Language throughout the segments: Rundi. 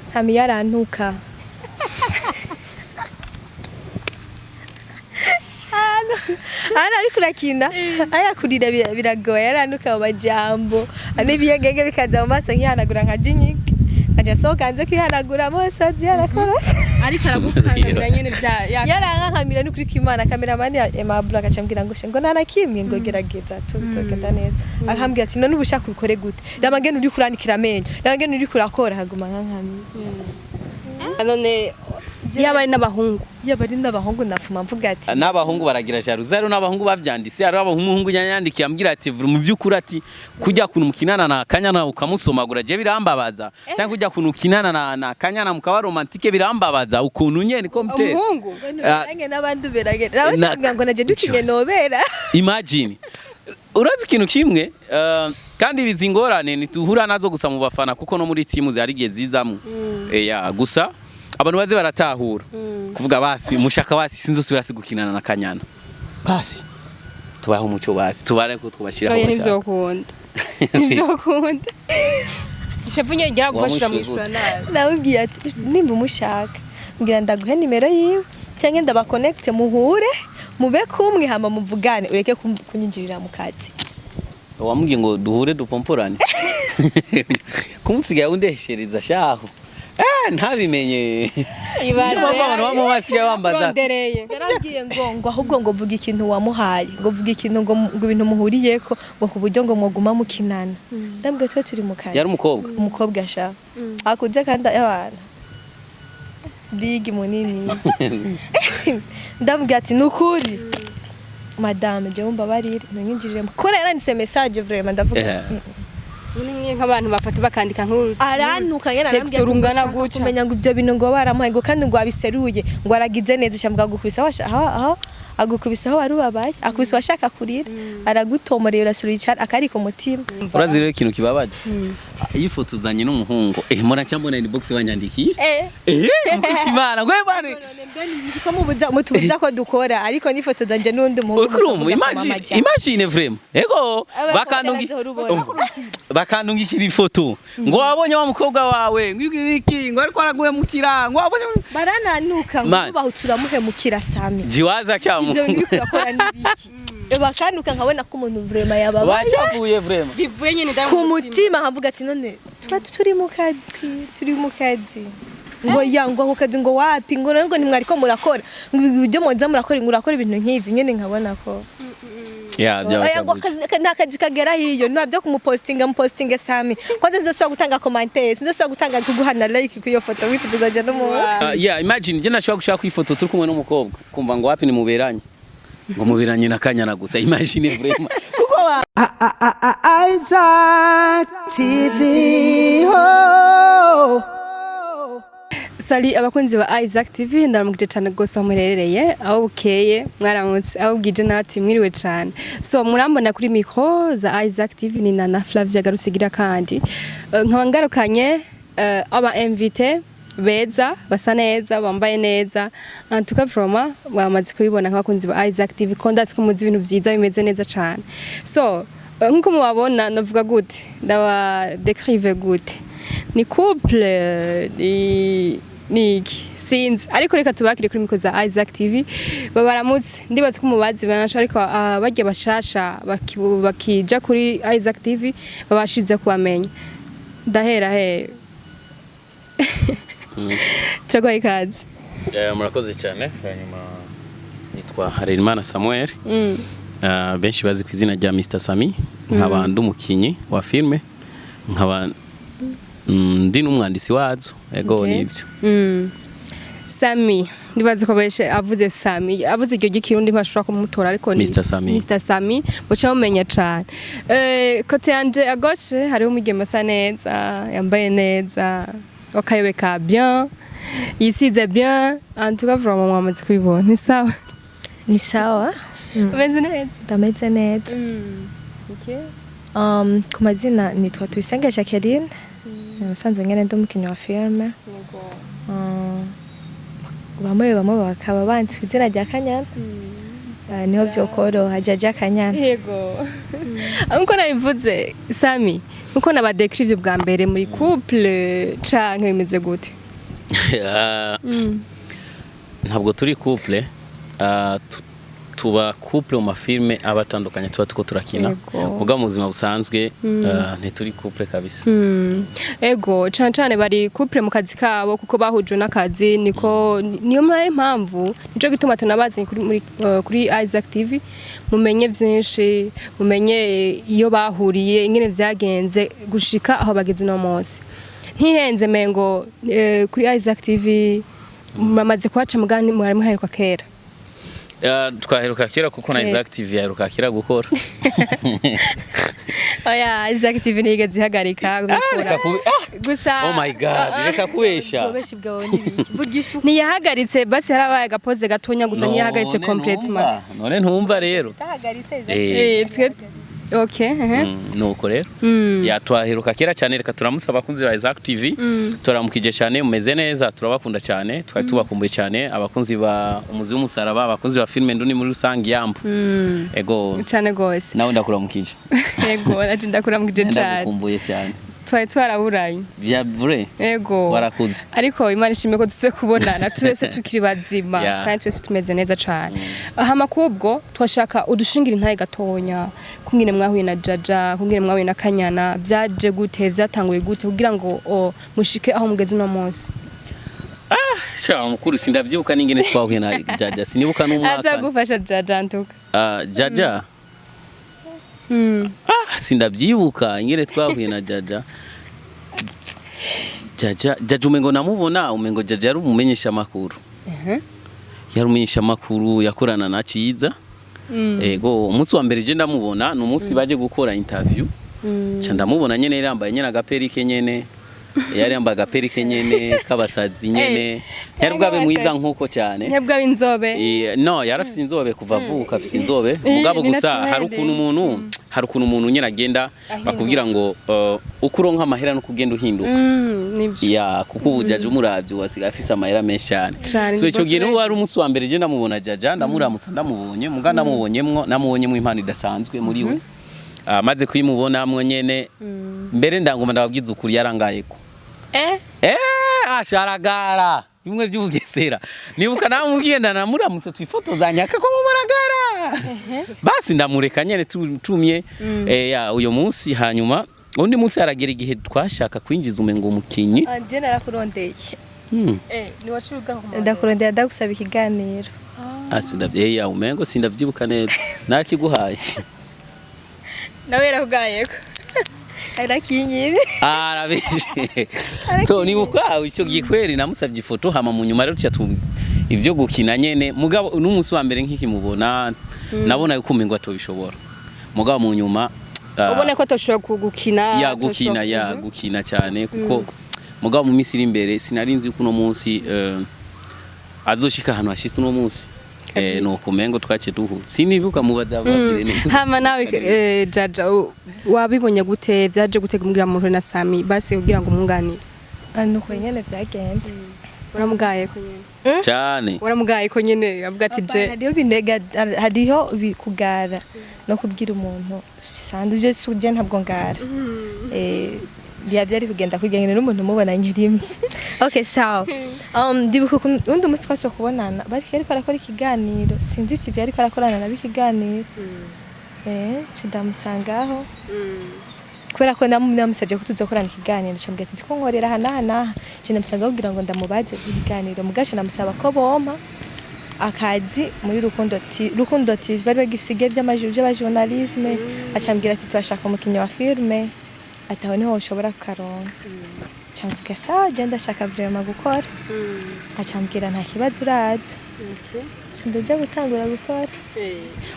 Sammy yarantuka. Ana ariko nakina aya kurira biragoye yarantuka mu majambo ane biyegege bikaza mu maso nkihanagura nka jinyike aje sokanze kwihanagura bose aziyarakora ariko aragukanda nyene bya yarankamira no kuri kimana cameraman ya Emabura akacambira ngo nanakimwe ngo gerageza tuzogenda neza akambwira ati none ubushaka ubikore gute ndamagene uri kuranikira amenyo ndamagene uri kurakora haguma nkankamira none yabari n'abahungu nafuma mvuga ati n'abahungu baragira jaruzi rero n'abahungu bavyandise ari abahungu yanyandikiye ambwira ati mu byukuri ati kujya kuntu mukinana na Kanyana ukamusomagura je birambabaza cyangwa kujya kuntu ukinana na Kanyana mukaba romantike birambabaza ukuntu nyene ko mutera umuhungu nange nabandi berage nawe ngo naje dukinye nobera imagine urazi ikintu kimwe kandi bizingorane nituhura nazo gusa mu bafana kuko no muri timu zarigiye zizamwe gusa abantu baze baratahura kuvuga basi mushaka basi sinzosubira gukinana na Kanyana basi tubaho umuco basi tubare ko twubashira aho nivyo Ishafunye ngira gufashira mu ishura nawubwiye ati nimba umushaka ngira ndaguhe nimero yiwe cyangwa ndabaconnect muhure mube kumwe hama muvugane ureke kunyinjirira mu kazi wambwiye ngo duhure dupomporane kumusigaye undeshereza shaho ntabimenye abantu bamubasigaye bambaza yaragiye ngo ahubwo ngo vuga ikintu wamuhaye ngo vuga ikintu ngo ibintu muhuriyeko ngo kuburyo ngo mwoguma mukinana ndambwe twe turi mu kazi yari umukobwa sha akuze kandi abana big munini ndambwe ati nukuri madame je umbabarire nanyinjirire kora yaranditse message vraiment ndavuga nyine nk'abantu bafata bakandika nkuru aranuka yena nambye kumenya ngo ibyo bintu ngo baramuhaye ngo kandi ngo abiseruye ngo aragize neza cyangwa gukubisa aho agukubisa aho warubabaye akubisa washaka kurira aragutomorera uraseruye cyane akari ku mutima urazi rero ikintu kibabaje iyi foto uzanye n'umuhungu mbona cyambona inbox banyandikiye mukimana ngwe bane ko mutubuza ko dukora ariko ni foto zanje n'undi muhungu imagine vraiment ego bakandungikira ifoto ngo wabonye wa mukobwa wawe ngwiki ngo ariko araguhemukira ngo wabonye barananuka ngo bahutura muhemukira Sammy jiwaza cyamo ibyo biri kurakora nibiki bakanuka nkabona ko umuntu vraiment yababaye bashavuye vraiment bivuye nyine ku mutima nkavuga ati none turi mu kazi ngo yango ako kazi ngo wapi ngo ntimwari ko murakora ngo ibyo muza murakora ibintu nk'ivyo nyene nkabona ko nta kazi kagera hiyo ntabyo mupostinga Sammy ko ndazosubira gutanga commentaire sinzosubira gutanga kuguhana like kuyo foto wifuzaje no mu imagine je nashobora gushaka kwifoto turi kumwe n'umukobwa kumva ngo wapi ni muberanye ngo muberanye na Kanyana gusa imagine vraiment kuko Isaac TV Sali abakunzi ba Isaac TV ndaramukije cyane gose murerereye aho bukeye mwaramutse aho bwije nati mwiriwe cyane so murambona kuri micro za Isaac TV ni na Flavia garusigira kandi nkabangarukanye aba invité beza basa neza bambaye neza antuka vroma bamaze kubibona nk'abakunzi ba Isaac TV ko ndatse ko muzi ibintu vyiza bimeze neza cyane so nkuko mubabona navuga gute ndaba décrive gute ni couple niki sinzi ariko reka tubakire kuri miko za Isaac TV babaramutse ndibaza ko mubazi banasha ariko bajye bashasha bakija kuri Isaac TV babashize kubamenya ndahera he Turagoye kazi murakoze cyane hanyuma nitwa Harerimana Samuel benshi bazi ku izina rya Mr Sammy nk'abantu umukinyi wa filme nk'abantu ndi n'umwandisi wazo ego nivyo Sammy ndibaza ko beshe avuze Sammy avuze iryo gikirundi mpashura ko mutora ariko ni Mr Sammy muca mumenya cyane kote yanje agoshe hari umugema sa neza yambaye neza wakayebeka bien yisize bien en tout cas vraiment mwamaze kubibona ni sawa umeze neza ndameze neza okay ku mazina nitwa Tuyisenge Jacqueline musanzwe ngene ndumukinyi wa filme bamwe bakaba banzi izina rya Kanyana niho byokoroha jaja kanyana yego nkuko nabivuze Sammy nkuko nabadekirivye bwa mbere muri couple canke bimeze gute ntabwo turi couple tuba couple mu mafilme abatandukanye tuba tuko turakina muga mu buzima busanzwe ntituri couple kabisa ego cane bari couple mu kazi kabo kuko bahujwe n'akazi niyo mpamvu nico gituma tunabazi kuri Isaac TV mumenye vyinshi mumenye iyo bahuriye ingene vyagenze gushika aho bageze no munsi ntihenze mengo kuri Isaac TV mamaze kwaca mugani mwari muheruka kera twaheruka kera kuko na Isaac TV yaheruka kera gukora oya Isaac TV nigeze ihagarika gukora gusa oh my god reka kubesha ubeshi bwawe nibiki vugisha ntiyahagaritse basi yarabaye agapoze gatonya gusa ntiyahagaritse complètement none ntumva rero tahagaritse Isaac okay nuko rero yatwaheruka kera cyane reka turamusaba kunzi ba Isaac TV turamukije cyane mumeze neza turabakunda cyane twari tubakumbuye cyane abakunzi ba umuzi w'umusaraba abakunzi ba filme nduni muri rusangi yambu ego cyane gose nawe ndakuramukije ego naje ndakuramukije cyane ndakumbuye cyane twari twaraburanye bya vrai ego warakuze ariko Imana ishimye ko dusuye kubonana twese tukiri bazima kandi twese tumeze neza cyane hama kubwo twashaka udushingira intaye gatonya kungine mwahuye na Jaja kungine mwahuye na Kanyana byaje gute vyatanguye gute kugira ngo mushike aho mugeze no munsi sha mukuru sindavyibuka ningene twahuye na Jaja sinibuka n'umwaka azagufasha Jaja ntuka Jaja sindavyibuka ingene twahuye na Jaja umengo namubona umengo Jaja yari umumenyesha makuru yari umumenyesha makuru yakorana na Ciza ego umunsi wa mbere je ndamubona no munsi baje gukora interview cha ndamubona nyene yambaye nyene agaperike nyene yari yambaye agaperike nyene kabasazi nyene yari bwabe mwiza nkuko cyane yabwabe inzobe no yarafite inzobe kuva avuka afite inzobe mugabo gusa hari ukuntu umuntu nyene agenda bakubwira ngo ukuronka amahera no kugenda uhinduka ya kuko ubujaje umuravyo wasiga afise amahera menshi cyane so ico gihe wari umunsi wa mbere je ndamubona Jaja ndamuramutsa ndamubonye muga namubonyemo impano idasanzwe muri we maze kuyimubona amwe nyene mbere ndangoma ndababwiza ukuri yarangayeko asharagara bimwe by'ubugesera nibuka namubwiyenda namuramutse twifotozanya kako mumuragara basi ndamureka nyene tumye uyo munsi hanyuma undi munsi aragera igihe twashaka kwinjiza umengo umukinyi je narakurondeye ni wacuruga ndakurondeye ndagusaba ikiganiro sindavye umengo sindavyibuka neza nakiguhaye nawe yarakugayeko arakinyiri arabije so nibuka icyo gikweri namusabye ifoto hama mu nyuma rero cyatu ivyo gukina nyene mugabo n'umunsi wa mbere nk'ikimubona nabona yuko umengo atobishobora mugabo mu nyuma ubone ko toshobora gukina gukina cyane kuko mugabo mu misiri imbere sinarinzi yuko no munsi azoshika hano hashitse no munsi nuko mengo twace duhu sinibuka mubaza babwire hama nawe Jaja wabibonye gute byaje gutegumbira mu na Sammy basi kugira ngo munganire nuko nyene vyagenze uramugaye ko nyene cyane uramugaye ko nyene avuga ati je hariho kugara no kubwira umuntu bisanzwe byo suje ntabwo ngara byari kugenda kugengana n'umuntu mubonanye rimwe okay sawa ndibuka undi umunsi twasho kubonana bari ariko arakora ikiganiro sinzi TV ariko arakorana na bikiganiro ndamusangaho kubera ko namusabye ko tuzokorana ikiganiro cyambwiye ati ko nkorera hana je namusanga kugira ngo ndamubaze ikiganiro mugasha namusaba ko bompa akazi muri Rukundo TV bari bagifisiye by'abajournalisme acambwira ati twashaka umukinyi wa filme ataho niho ushobora kukaronka cyangwa sawa je ndashaka vraiment gukora acambwira nta kibazo uraza ndaje gutangura gukora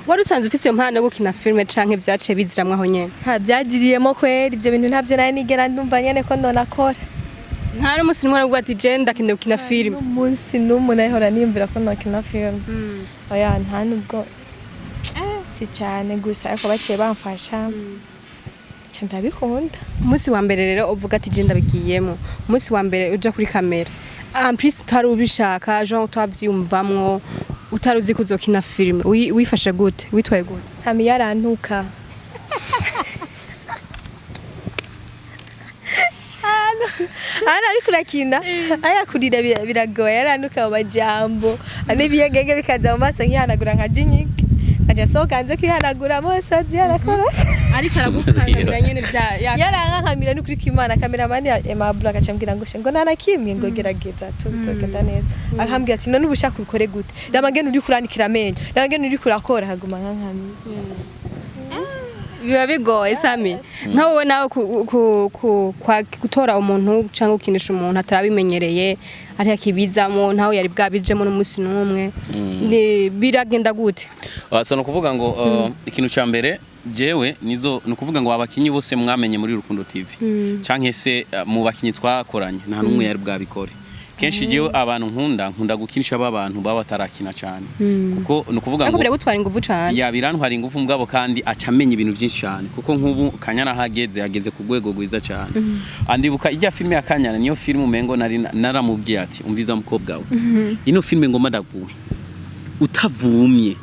wari usanze ufise impano yo gukina filme canke vyaciye biziramwe aho nyene byagiriyemo kweri ibyo bintu ntavyo nari nigera ndumva nyene ko ndonakora nta n'umunsi n'umwe aravuga ati je ndakinde gukina filme umunsi n'umwe nahora niyumvira ko ndakina filme oya nta nubwo si cyane gusa ariko baciye bamfasha ndabikunda umunsi wa mbere rero uvuga ati je ndabigiyemo umunsi wa mbere uja kuri kamera en plus utari ubishaka genre utavyumvamwo utaruzi kuzokina filime wifashe gute witwaye gute Sammy yarantuka ana ariko urakina aya kurira biragoye yarantuka mu majambo anibiyegege bikaza mu maso nkihanagura nka jinyike aje sokanze kwihanagura bose baziyarakora ariko aragukanira nyene bya yarankankamira n'ukuri kimana cameraman ya mabura gacambwira ngo narakimwe ngo gerageza tuzogenda neza akambwira ati none ubushaka ubikore gute ndamagene uri kurandikira amenyo ndamagene uri kurakora haguma nkankamira biba bigoye Sammy nka wowe nawe gutora umuntu cyangwa ukinisha umuntu atarabimenyereye ari akibizamo ntawe yari bwabijemo n'umunsi n'umwe biragenda gute so no kuvuga ngo ikintu cya mbere jewe nizo no kuvuga ngo abakinyi bose mwamenye muri Rukundo TV canke se mu bakinyi twakoranye nta numwe yari bwabikore kenshi jewe abantu nkunda gukinisha abantu baba tarakina cyane kuko no kuvuga ngo akubira gutwara ingufu cyane ya birantwara ingufu mugabo kandi acamenye ibintu byinshi cyane kuko nk'ubu Kanyana hageze ku rwego rwiza cyane andibuka ijya filime ya Kanyana niyo filime umengo naramubwiye ati umviza mukobwa we ino filime ngoma ndaguwe utavumye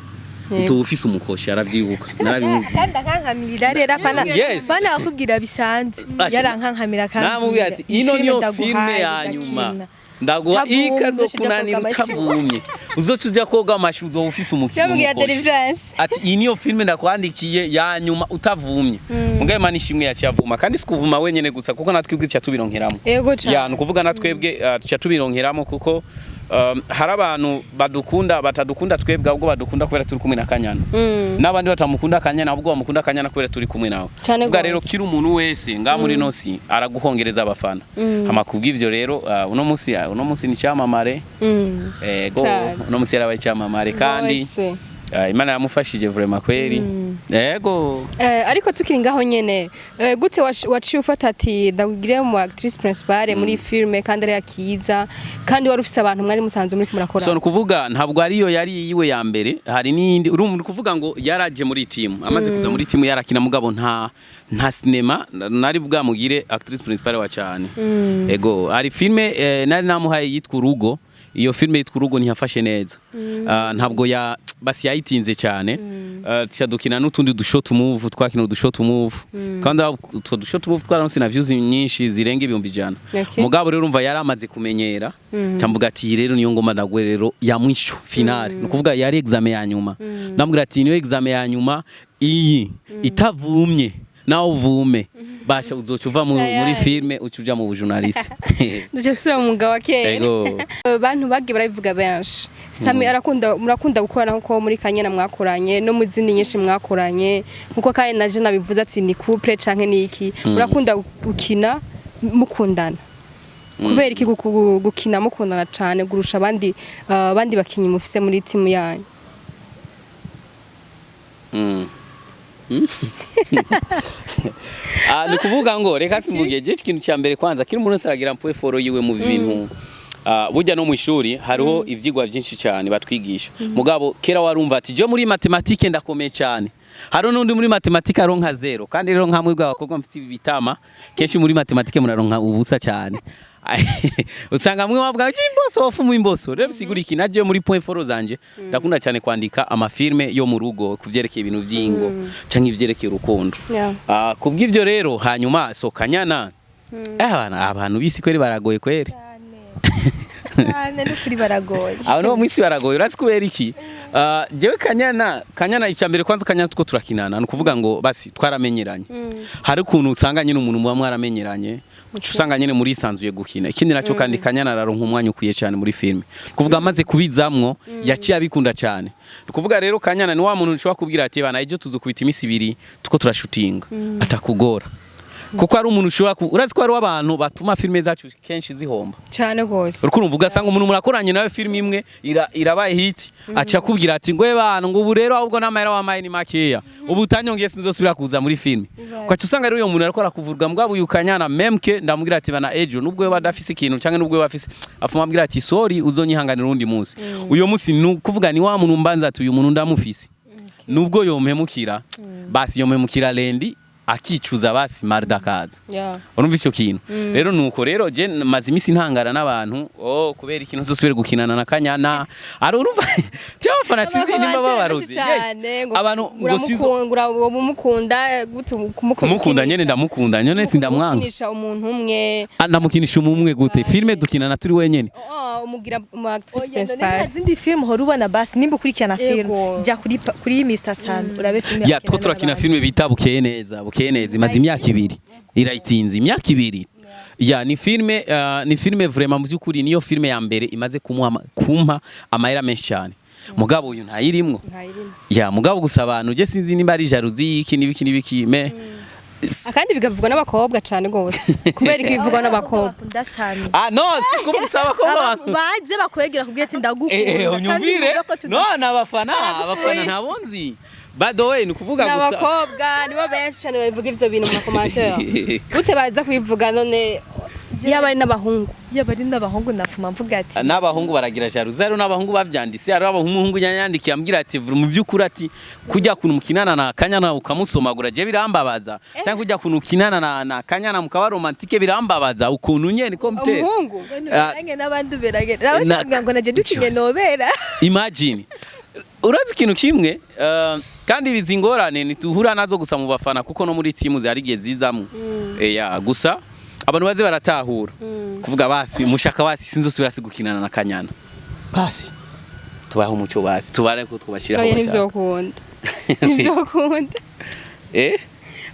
uzo ufise umukoshi aravyibuka narabimubwiye kandi akankamira rero bana bakubwira bisanzwe yarankankamira kandi namubwiye ati ino niyo filime ya nyuma ndaguha ikazo kunanira utavumye uzocuja koga amashi uzo ufise umukino ati iyi niyo filime ndakwandikiye ya nyuma utavumye mugaye mani shimwe yacavuma kandi sikuvuma wenyene gusa kuko natwibwe cya tubironkeramo ya nukuvuga natwebwe tuca tubironkeramo kuko hari abantu batadukunda twebwe ahubwo badukunda kubera turi kumwe na Kanyana n'abandi batamukunda Kanyana ahubwo bamukunda Kanyana kubera turi kumwe nawe ubwa rero kiri umuntu wese nga muri nosi araguhongereza abafana amakubwa ivyo rero uno munsi ni cyamamare uno munsi yarabaye cyamamare kandi Imana yamufashije vraiment kweri yego ariko tukiri ngaho nyene gute waciye ufata ati ndagire mu actrice principale muri filme kandi ari akiza kandi wari ufise abantu mwari musanze muri kumurakora so kuvuga ntabwo ariyo yari yiwe ya mbere hari nindi urumva kuvuga ngo yaraje muri team amaze kuza muri team yarakina mugabo nta cinema nari bwamugire actrice principale wa cyane yego ari filme nari namuhaye yitwa Urugo iyo filme yitwa Urugo ntiyafashe neza ntabwo basi yayitinze cyane cyadukina nutundi dushot move twakina dushot move kandi utwo dushot move twaranse na views nyinshi zirenga 100 mugabo rero urumva yaramaze kumenyera cyamvuga ati rero niyo ngoma ndagwe rero ya mwisho finale no kuvuga yari examen ya nyuma ndambwira ati niyo examen ya nyuma iyi itavumye nawe uvume basha uzocuva muri filme ucuja mu journalist je suis umugabo wake abantu bagi barabivuga benshi Sammy murakunda gukora nko muri Kanyana mwakoranye no muzindi nyinshi mwakoranye nkuko kandi naje nabivuze ati ni couple canke niki murakunda gukina mukundana kubera iki gukina mukundana cyane gurusha abandi bakinyi mufise muri team yanyu ni kuvuga ngo reka simvuge je ikintu cya mbere kwanza kiri umuntu saragira mpoe foro yiwe mu bintu burya no mu ishuri hariho ivyigwa byinshi cyane batwigisha mugabo kera warumva ati je muri matematike ndakomeye cyane haro nundi muri matematike aronka 0 kandi rero nkamwe bw'abakobwa mfite ibitama kenshi muri matematike munaronka ubusa cyane usanga mwe wavuga imboso wafumu imboso rero bisigura iki naje muri point foro zanje ndakunda cyane kwandika amafilme yo mu rugo kuvyerekeye ibintu byingo canke ivyerekeye urukundo kubw'ivyo rero hanyuma so Kanyana abantu bisi kweri baragoye kweri cyane n'ukuri baragoye no mwisi baragoye urasi kubera iki jewe Kanyana icyambere kwanza Kanyana tuko turakinana no kuvuga ngo basi twaramenyeranye hari ukuntu usanga nyine umuntu muba mwaramenyeranye usanga nyine muri sanzuye gukina ikindi nacyo kandi Kanyana araronka umwanya ukuye cyane muri filme kuvuga amaze kubizamwo yaciye abikunda cyane kuvuga rero Kanyana ni wa muntu ushobora kubwira ati bana ejo tuzukubita imisi 2 tuko turashutinga atakugora kuko ari umuntu ushobora urazi ko ari abantu batuma filme zacu kenshi zihomba cyane gose urukundo uvuga sanga umuntu murakoranye nawe filme imwe irabaye hit acha kubwira ati ngwe bana ngo ubu rero ahubwo n'amahera wamaye ni makeya ubu utanyongeye sinzosubira kuza muri filme kwacu usanga rero uyo muntu arakora kuvuga mbwabo yukanyana memke ndamubwira ati bana ejo nubwo we badafise ikintu canke nubwo we bafise afuma ambwira ati sorry uzonyihanganira urundi munsi uyo munsi nukuvuga ni wa muntu mbanza ati uyu muntu ndamufise nubwo yompemukira basi yompemukira lendi akicuza basi marda kaza Yeah. urumva icyo kintu rero nuko rero je maze imisi ntangara n'abantu kubera ikintu zosubire gukinana na Kanyana ari urumva cyo bafana sizi nimba babarozi abantu umukunda kumukunda nyene ndamukunda nyene sindamwanga mukinisha umuntu umwe ndamukinisha umwe gute filme dukinana turi wenyene umugira mu actrice Nta principal zindi film hora ubona basi nimba ukurikirana film jya kuri Mr. Sam urabe film ya two turakina filme bita bukeye neza imaze imyaka 2 irayitinze imyaka 2 ya ni filme vraiment mu byukuri niyo filme ya mbere imaze kumpa amahera menshi cyane mugabo uyu ntayirimwo ya mugabo gusa abantu je sinzi nimba ari jalousie iki nibiki me akandi bigavugwa n'abakobwa cyane gose kubera ko bivugwa n'abakobwa ndasani no sikumsaba ko abantu baze bakwegera kubwira ati ndagukunda unyumvire no nabafana ntabonzi badowe ni kuvuga gusa n'abakobwa nibo benshi cyane babivuga ivyo bintu mu commentaire gute baza kubivuga none yaba ari n'abahungu nafuma mvuga ati n'abahungu baragira jalousie rero n'abahungu bavyandise ari abahungu yanyandikiye ambwira ati mu byukuri ati kujya kuntu mukinana na Kanyana ukamusomagura je birambabaza cyangwa kujya kuntu ukinana na Kanyana mukaba romantique birambabaza ukuntu nyene ko mute umuhungu nange n'abandi berage nawe cyangwa ngo naje dukinye nobera imagine urazi ikintu kimwe kandi bizingorane nituhura nazo gusa mu bafana kuko no muri timu zari giye zizamwe gusa abantu baze baratahura kuvuga basi mushaka basi sinzosubira gukinana na Kanyana basi tubaho umuco basi tubare ko twubashira aho n'ivyokunda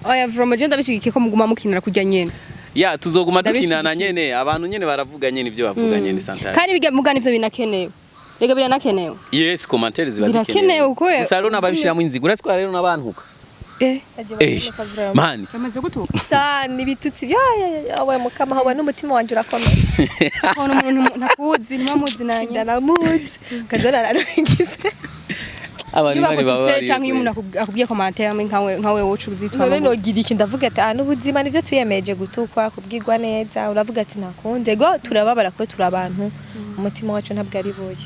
oya from agenda bishigike ko muguma mukinana kujya nyene ya tuzoguma dukinana nyene abantu nyene baravuga nyene ivyo bavuga nyene santare kandi bijya mugana ivyo binakenewe rega biranakenewe yes commentaires bazikenewe gusa rero nababishiramo inzigo uretse ko rero nabantuka mani bamaze gutuka sani bitutsi yawe mukama hawe n'umutima wanje urakomeye hono umuntu ntakuzi ntibamuzi nanye ndanamuzi kazona araringize abantu bari babari cyangwa iyo umuntu akubwiye commentaire nkawe wocu byitwa none nogira iki ndavuga ati n'ubuzima nivyo tuyemeje gutukwa kubwirwa neza uravuga ati nakunde go turababara ko turi abantu umutima wacu ntabwo ari boye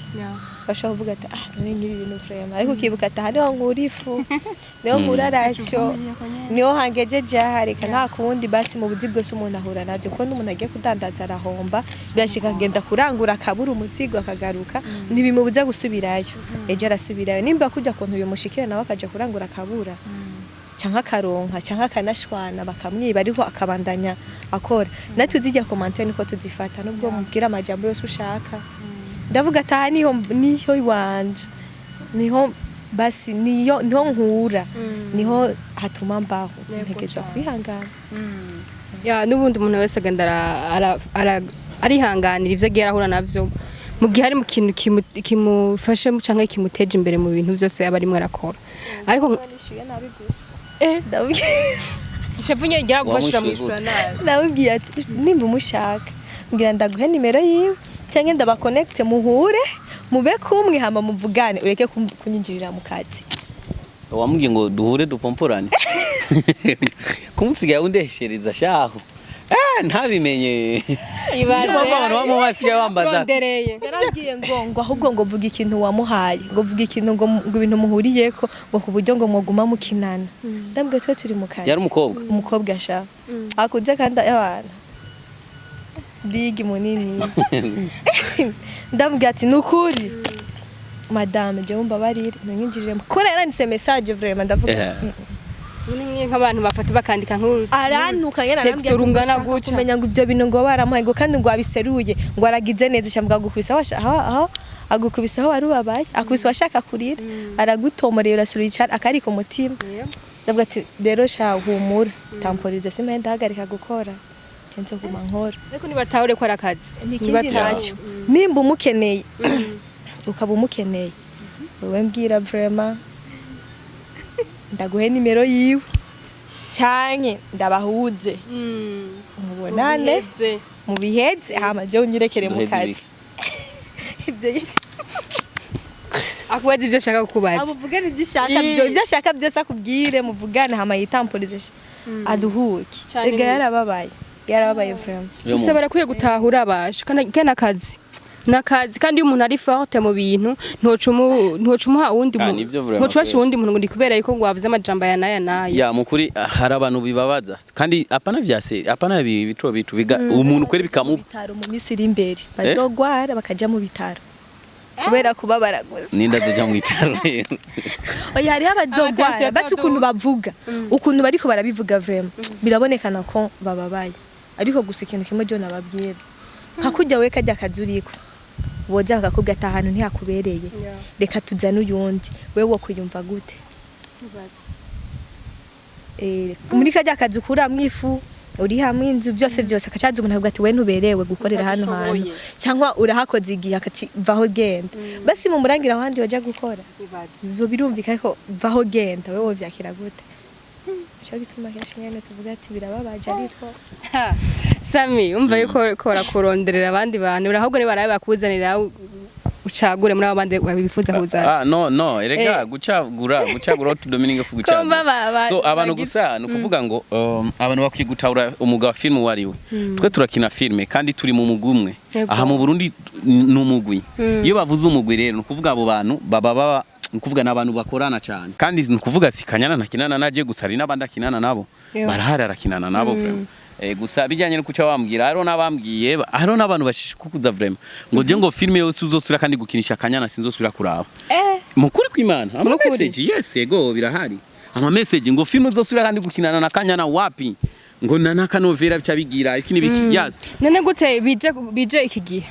bashaka kuvuga ati none ngibi bintu vraiment ariko kibuka ati hariho nkurifu niho nkurarasyo niho hangeje jaharika nta kundi basi mu buzi bwose umuntu ahura navyo ko n'umuntu agiye kudandaza arahomba byashika agenda kurangura akabura umuzigo akagaruka ntibimubuza gusubirayo ejo arasubirayo nimba kujya kuntu uyu mushikira nawe akaja kurangura akabura canka karonka canka kanashwana bakamwiba ariko akabandanya akora natwe zijya commentaire niko tuzifata nubwo mubwira amajambo yose ushaka ndavuga ata niho iwanje niho basi niho nkura niho hatuma mbaho ntegeza kwihangana ya nubundi umuntu wese agenda arihanganira ivyo agiye arahura navyo mu gihe hari mu kintu kimufashe canke kimuteje imbere mu bintu byose aba arimwe arakora ariko nishuye nabi gusa ishavunye ryagufashira mu ishura nabi nabwiye ati nimba umushaka ngira ndaguhe nimero yiwe cyangwa ndabaconnecte muhure mube kumwe hama muvugane ureke kunyinjirira mu kazi wamubwiye ngo duhure dupomporane kumusigaye undeshereza shaho ntabimenye ibaze abantu bamubasigaye bambaza yarabwiye ngo ahubwo ngo vuga ikintu wamuhaye ngo vuga ikintu ngo ibintu muhuriyeko ngo ku buryo ngo mwoguma mukinana ndambwe twe turi mu kazi yari umukobwa asha akuze kandi abana big munini ndambwe ati nukuri madame je mumbabarire nanyinjirire kora yaranditse message vraiment ndavuga nyine nk'abantu bafata bakandika nkuru arantuka yena texte rungana guca kumenya ngo ibyo bintu ngo baramuhaye ngo kandi ngo abiseruye ngo aragize neza cyangwa agukubisa aho agukubisa aho warubabaye akubisa washaka kurira aragutomorera uraseruye cyane akari ku mutima ndavuga ati rero sha humura tamporize sima ndahagarika gukora cyenze kuma nkora ariko nibatahure ko arakazi nibatacho nimba umukeneye ukaba umukeneye wowe mbwira vraiment ndaguhe nimero yiwe cyane ndabahuze mubonane mubiheze hama je unyirekere mu kazi ibyo akubaza ibyo ashaka kukubaza abuvugane ibyo ashaka byose akubwire muvugane hama yitamporize aduhuke ega yarababaye vraiment usaba barakwiye gutahura abasha kana akazi nakazi kandi umuntu ari forte mu bintu ntocumuha uwundi muntu ntocubasha uwundi muntu ngo kubera yuko ngo wavuze amajambo ya naya ya mukuri hari abantu bibabaza kandi apana vyase apana bico biga umuntu kweri bikamu bitaro mu misi iri imbere bazogwara bakaja mu bitaro kubera kubabara gusa ninda zoja mu bitaro rero oya hari abazogwara basi ukuntu bavuga ukuntu bariko barabivuga vraiment birabonekana ko bababaye ariko gusa ikintu kimwe jo nababwira kakujya we kajya kazuriko woza kakubwa ahantu ntihakubereye reka tuzana uyundi wewe wo kuyumva gute muri kajya kazi ukura mwifu uri hamwe inzu byose akacaza umuntu avuga ati we ntuberewe gukorera hano hantu cyangwa urahakoze igihe akati vaho genda basi mu murangira ahandi waje gukora byo birumvika ko vaho genda wewe vyakira gute cyo gituma kenshi nyene tuvuga ati birababaje ariko Sammy umva yuko kora kuronderera abandi bantu urahubwo ni barabe bakuzanira ucagure muri abandi babifuza kuzana no erega gucagura tudomininga fu gucagura so abantu gusa nukuvuga ngo abantu bakwigutaura umuga wa film wariwe twe turakina filme kandi turi mu mugumwe aha mu Burundi n'umugwi iyo bavuze umugwi rero nukuvuga abo bantu baba nukuvuga nabantu bakorana cyane kandi nukuvuga si Kanyana nakinana naje gusa ari nabandi akinana nabo barahara rakinana nabo vraiment gusa bijyanye no kuca wambwira haro nabambwiye haro nabantu bashikukuza vraiment ngo je ngo filme yose uzosura kandi gukinisha Kanyana sinzosura kuraba mukuri kw'Imana ama message yes ego birahari ama message ngo filme uzosura kandi gukinana na Kanyana wapi ngo nakanovera bica bigira iki nibiki yazi none gute bije iki gihe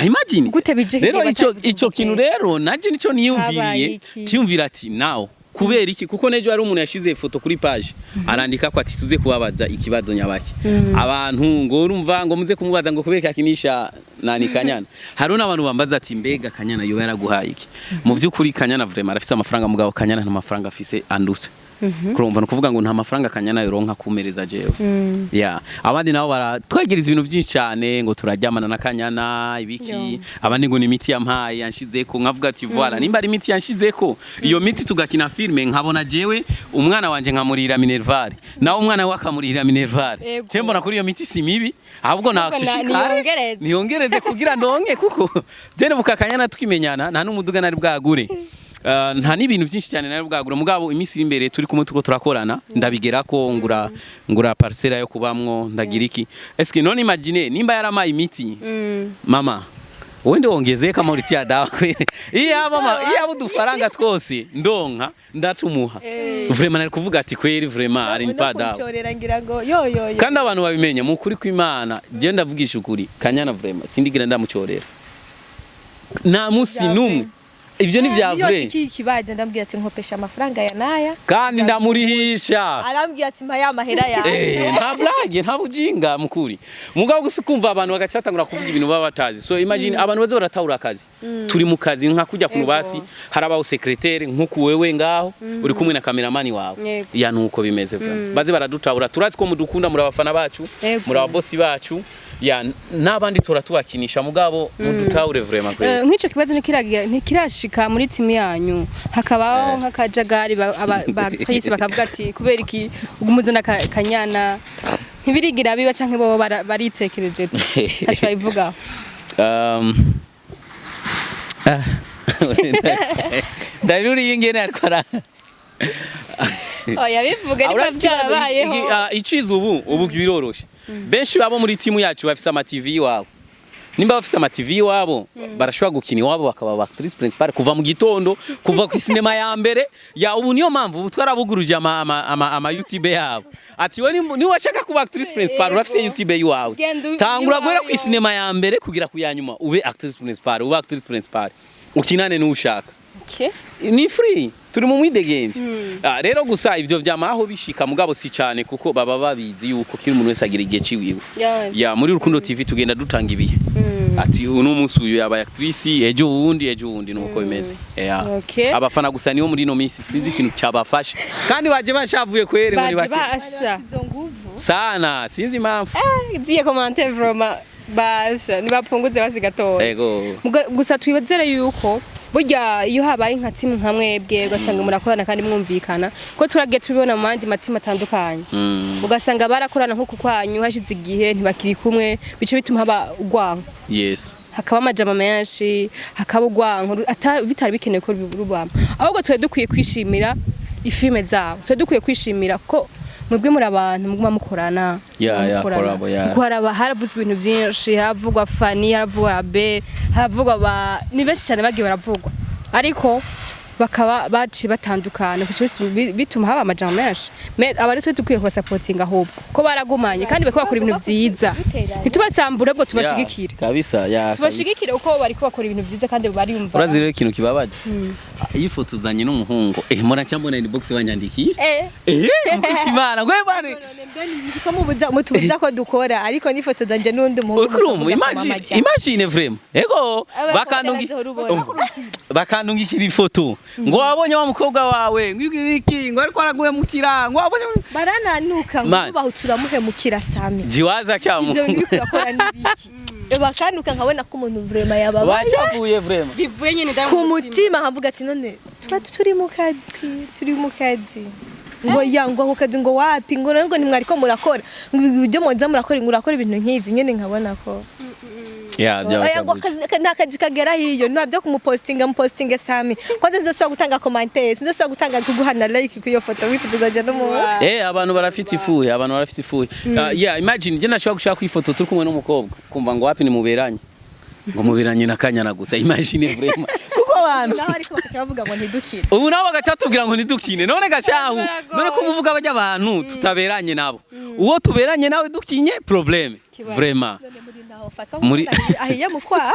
imagine gute bije rero ico kintu rero naje nico niyumviriye tiyumvira ati now kubera iki kuko nejo ari umuntu yashize ifoto kuri page arandika ko ati tuze kubabaza ikibazo nyabaki abantu ngo urumva ngo muze kumubaza ngo kubera yakinisha nani Kanyana hari n'abantu bambaza ati mbega Kanyana yo yaraguhaye iki mu byukuri Kanyana vraiment arafise amafaranga mugabo Kanyana nta mafaranga afise anduse kurumva no kuvuga ngo nta mafaranga Kanyana yoronka kumereza jewe ya abandi nabo baratwegereza ibintu byinshi cyane ngo turaryamana na Kanyana ibiki abandi ngo ni imiti yampaye yanshizeko nkavuga ati voilà nimba ari imiti yanshizeko iyo miti tugakina filme nkabona jewe umwana wanje nkamurira minervari nawo umwana we akamurira minervari tembo na kuri iyo miti si mibi ahubwo nakishikare niyongereze kugira ndonke kuko jene buka Kanyana tukimenyana nta n'umuduga nari bwagure nta n'ibintu byinshi cyane nari bwagura mugabo imisi iri imbere turi kumwe tuko turakorana ndabigera ko ngura parcelle yo kubamwo ndagira iki eske none imagine nimba yaramaye imiti mama wende wongeze kama uritia dawa kwene iya mama iya budufaranga twose ndonka ndatumuha vraiment nari kuvuga ati kweri vraiment ari nipa dawa kandi abantu babimenya mu kuri kw'Imana je ndavugisha ukuri Kanyana vraiment sindigira ndamucorera na musi numwe ivyo ni vyavure iyo shiki kibaje ndambwira ati nkopesha amafaranga ya naya kandi ndamurihisha arambwira ati mpa ya mahera ya nta blage nta bujinga mukuri mugabo gusukumva abantu bagacatangura kuvuga ibintu baba batazi so imagine abantu baze baratahura akazi turi mu kazi nka kujya kuno basi harabaho secrétaire nkuko wewe ngaho uri kumwe na cameraman wawe ya nuko bimeze baze baradutahura turazi ko mudukunda muri abafana bacu muri ababosi bacu ya nabandi turatubakinisha mugabo mudutahure vraiment kweli nk'ico kibazo ntikirashika muri timu yanyu hakabaho nk'akajagari actrice bakavuga ati kubera iki ugumuzana Kanyana ntibirigira biba canke bo baritekereje tacho bayivuga daruri ingene arikora oya bivuga ni byarabayeho iciza ubu biroroshe benshi babo muri timu yacu bafise ama TV wabo nimba bafise ama TV wabo barashobora gukina iwabo bakaba actrice principale kuva mu gitondo kuva ku cinema ya mbere ya ubu niyo mpamvu ubu twarabuguruje ama YouTube yabo ati we ni washaka kuba actrice principale urafise YouTube yawe tangura guhera ku cinema ya mbere kugira kuyanyuma ube actrice principale ukinane n'ushaka ni free turi mu mwidegenje rero gusa ivyo vyamaho bishika mugabo si cyane kuko baba babizi yuko kiri umuntu wese agira igihe ciwiwe ya muri Rukundo TV tugenda dutanga ibihe ati uno munsi uyu yaba actrice ejo wundi nuko bimeze abafana gusa niyo muri no minsi sinzi ikintu cyabafasha kandi baje bashavuye kwere muri bake sana sinzi impamvu ziye commenter vraiment basha nibapunguze basigatoye gusa twibazere yuko burya iyo habaye nka timu nka mwebwe ugasanga murakorana kandi mwumvikana ko turagiye tubibona mu mandi matima atandukanye ugasanga barakorana nko kukwanyu hashize igihe ntibakiri kumwe bice bituma haba ugwanka hakaba amajama menshi hakaba urwanko bitari bikenewe ko rubama ahubwo twe dukwiye kwishimira ifilme zabo twe dukwiye kwishimira ko mwebwe muri abantu muguma mukorana mukoraba haravuzwe ibintu byinshi haravugwa Fani haravugwa Abe haravugwa ni benshi cyane bagiye baravugwa ariko bakaba baci batandukana kuko bituma haba amajambo menshi abari twe dukwiye kuba supporting ahubwo ko baragumanye kandi bako bakora ibintu byiza bitubasambura bwo tubashigikire kabisa tubashigikire uko bari kubakora ibintu byiza kandi bari yumva urazire ikintu kibabaje ifoto zanye n'umuhungu mura cyambona ni box banyandikiye mukimana ngwe bane ko mutubuza ko dukora ariko n'ifoto zanje n'undi muhungu imagine vraiment ego bakandungikira ifoto ngo wabonye wa mukobwa wawe ngwiki ngo ariko araguhemukira ngo wabonye barananuka ngo bahutura muhemukira Sammy jiwaza cyamo ivyo biri kurakora nibiki bakanuka nkabona ko umuntu vraiment yababaye bashavuye vraiment bivuye nyine ku mutima nkavuga ati none turi mu kazi ngo yango ako kazi ngo wapi ngo ntimwariko murakora ngo ibyo moza murakora ibintu nk'ivyo nyene nkabona ko nakazi kagera hiyo ntabyo kumupostinga Sammy ko ndazosubira gutanga commentaires ndazosubira gutanga kuguhana like kuyo foto wifuzaje no mu abantu barafite ifuye imagine je nashobora gushaka kwifoto turi kumwe n'umukobwa kumva ngo wapi ni muberanye ngo muberanye na Kanyana gusa imagine vraiment kuko abantu naho ariko bakavuga ngo ntidukine ubu naho bagacatubwira ngo ntidukine none gacahu none ko muvuga bajya abantu tutaberanye nabo uwo tuberanye nawe dukinye problème vraiment muri ahiye mukwa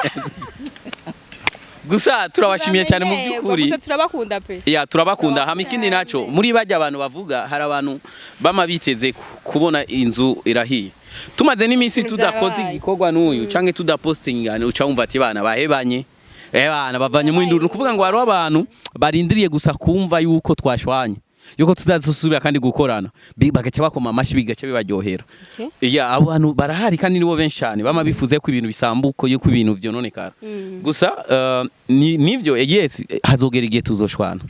gusa turabashimiye cyane mu byukuri gusa turabakunda pe turabakunda hama ikindi naco muri bajya abantu bavuga hari abantu bama biteze kubona inzu irahiye tumaze n'iminsi tudakoze igikorwa n'uyu canke tudapostinga uca wumva ati bana bahebanye bana bavanye mu induru kuvuga ngo haro abantu barindiriye gusa kumva yuko twashwanye yuko tuzazusubira kandi gukorana bagaca bakoma amashi bigaca bibaryohera abantu barahari kandi nibo benshi cyane bama bifuze ko ibintu bisambuko yuko ibintu vyononekara gusa nivyo yes hazogera igihe tuzoshwana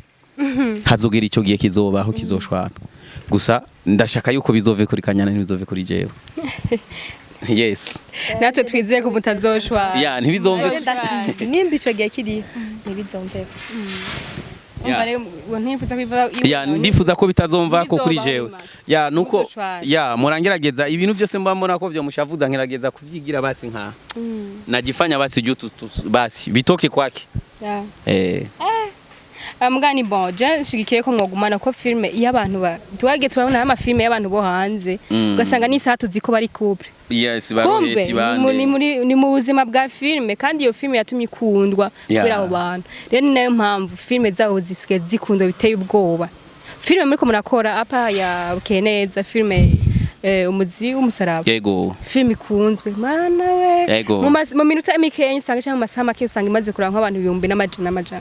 hazogera ico gihe kizobaho kizoshwana gusa ndashaka yuko bizove kuri Kanyana ntibizove kuri jewe yes natwe twizeye ko mutazoshwa ntibizove nimba ico gihe kiri ntibizomve ndifuza ko bitazomva ko kuri jewe nuko murangerageza ibintu byose mbona ko byo mushavuza ngerageza kuvyigira basi nka najifanya basi juu basi bitoke kwake mugani bon je shigikiye ko mwogumana ko filme y'abantu twage turabona ama filme y'abantu bo hanze ugasanga ni saa tuziko bari couple baroheti bande ni mu buzima bwa filme kandi iyo filme yatumye ikundwa kubera abo bantu rero ni nayo mpamvu filme zaho zisigaye zikundwa biteye ubwoba filme muri ko murakora apa ya Keneza filme umuzi w'umusaraba yego filme ikunzwe mana we mu minota mikenya usanga cyangwa amasaha make usanga imaze kuranka abantu 1000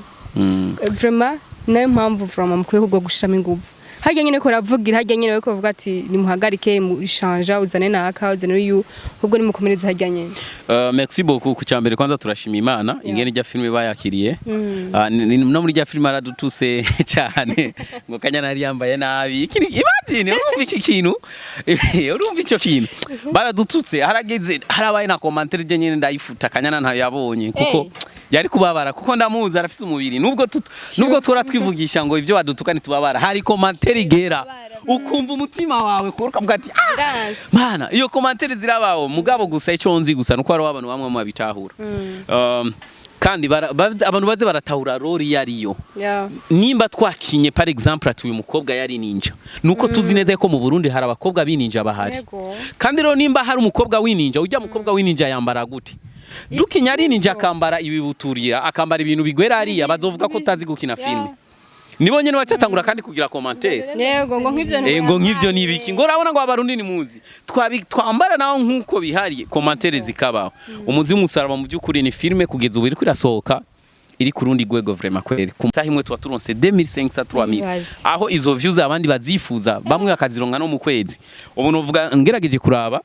vraiment nayo mpamvu vraiment mukwiye kubwo gushama inguvu harya nyine ko ravugira harya nyine ko bavuga ati nimuhagarike mu change uzane naka uzane uyu ubwo nimukomereza harya nyine merci beaucoup ku cyambere kwanza turashima Imana ingene ijya filme bayakiriye no muri ijya filme aradutuse cyane ngo Kanyana ari yambaye nabi imagine urumva iki kintu urumva icyo kintu baradututse harageze harabaye na commentaire je nyine ndayifuta Kanyana nta yabonye kuko yari kubabara kuko ndamuzi arafise umubiri nubwo twora twivugisha ngo ivyo badutukani tubabara hari commentaire igera ukumva umutima wawe kurukavuga ati mana iyo commentaire zirabaho mugabo gusa ico nzi gusa nuko ari abantu bamwe mu babitahura kandi abantu baze baratahura rori yariyo nimba twakinye par exemple ati uyu mukobwa yari ninja nuko tuzi neza ko mu Burundi hari abakobwa bininja bahari kandi rero nimba hari umukobwa wininja ujya mukobwa wininja yambara gute dukinya ari ninja akambara ibibuturira akambara ibintu bigwera ari abazovuga ko utazi gukina filme nibo nyene wacatangura kandi kugira commentaire yego ngo nk'ivyo nibiki ngo urabona ngo abarundi ni muzi twambara naho nkuko bihari commentaire zikabaho umuzi w'umusaraba mu byukuri ni filme kugeza ubu iri kwirasohoka iri kurundi gwego vraiment kweri kumsaha imwe twa turonse 2500 3000 aho izo views abandi bazifuza bamwe akazironga no mu kwezi ubu novuga ngerageje kuraba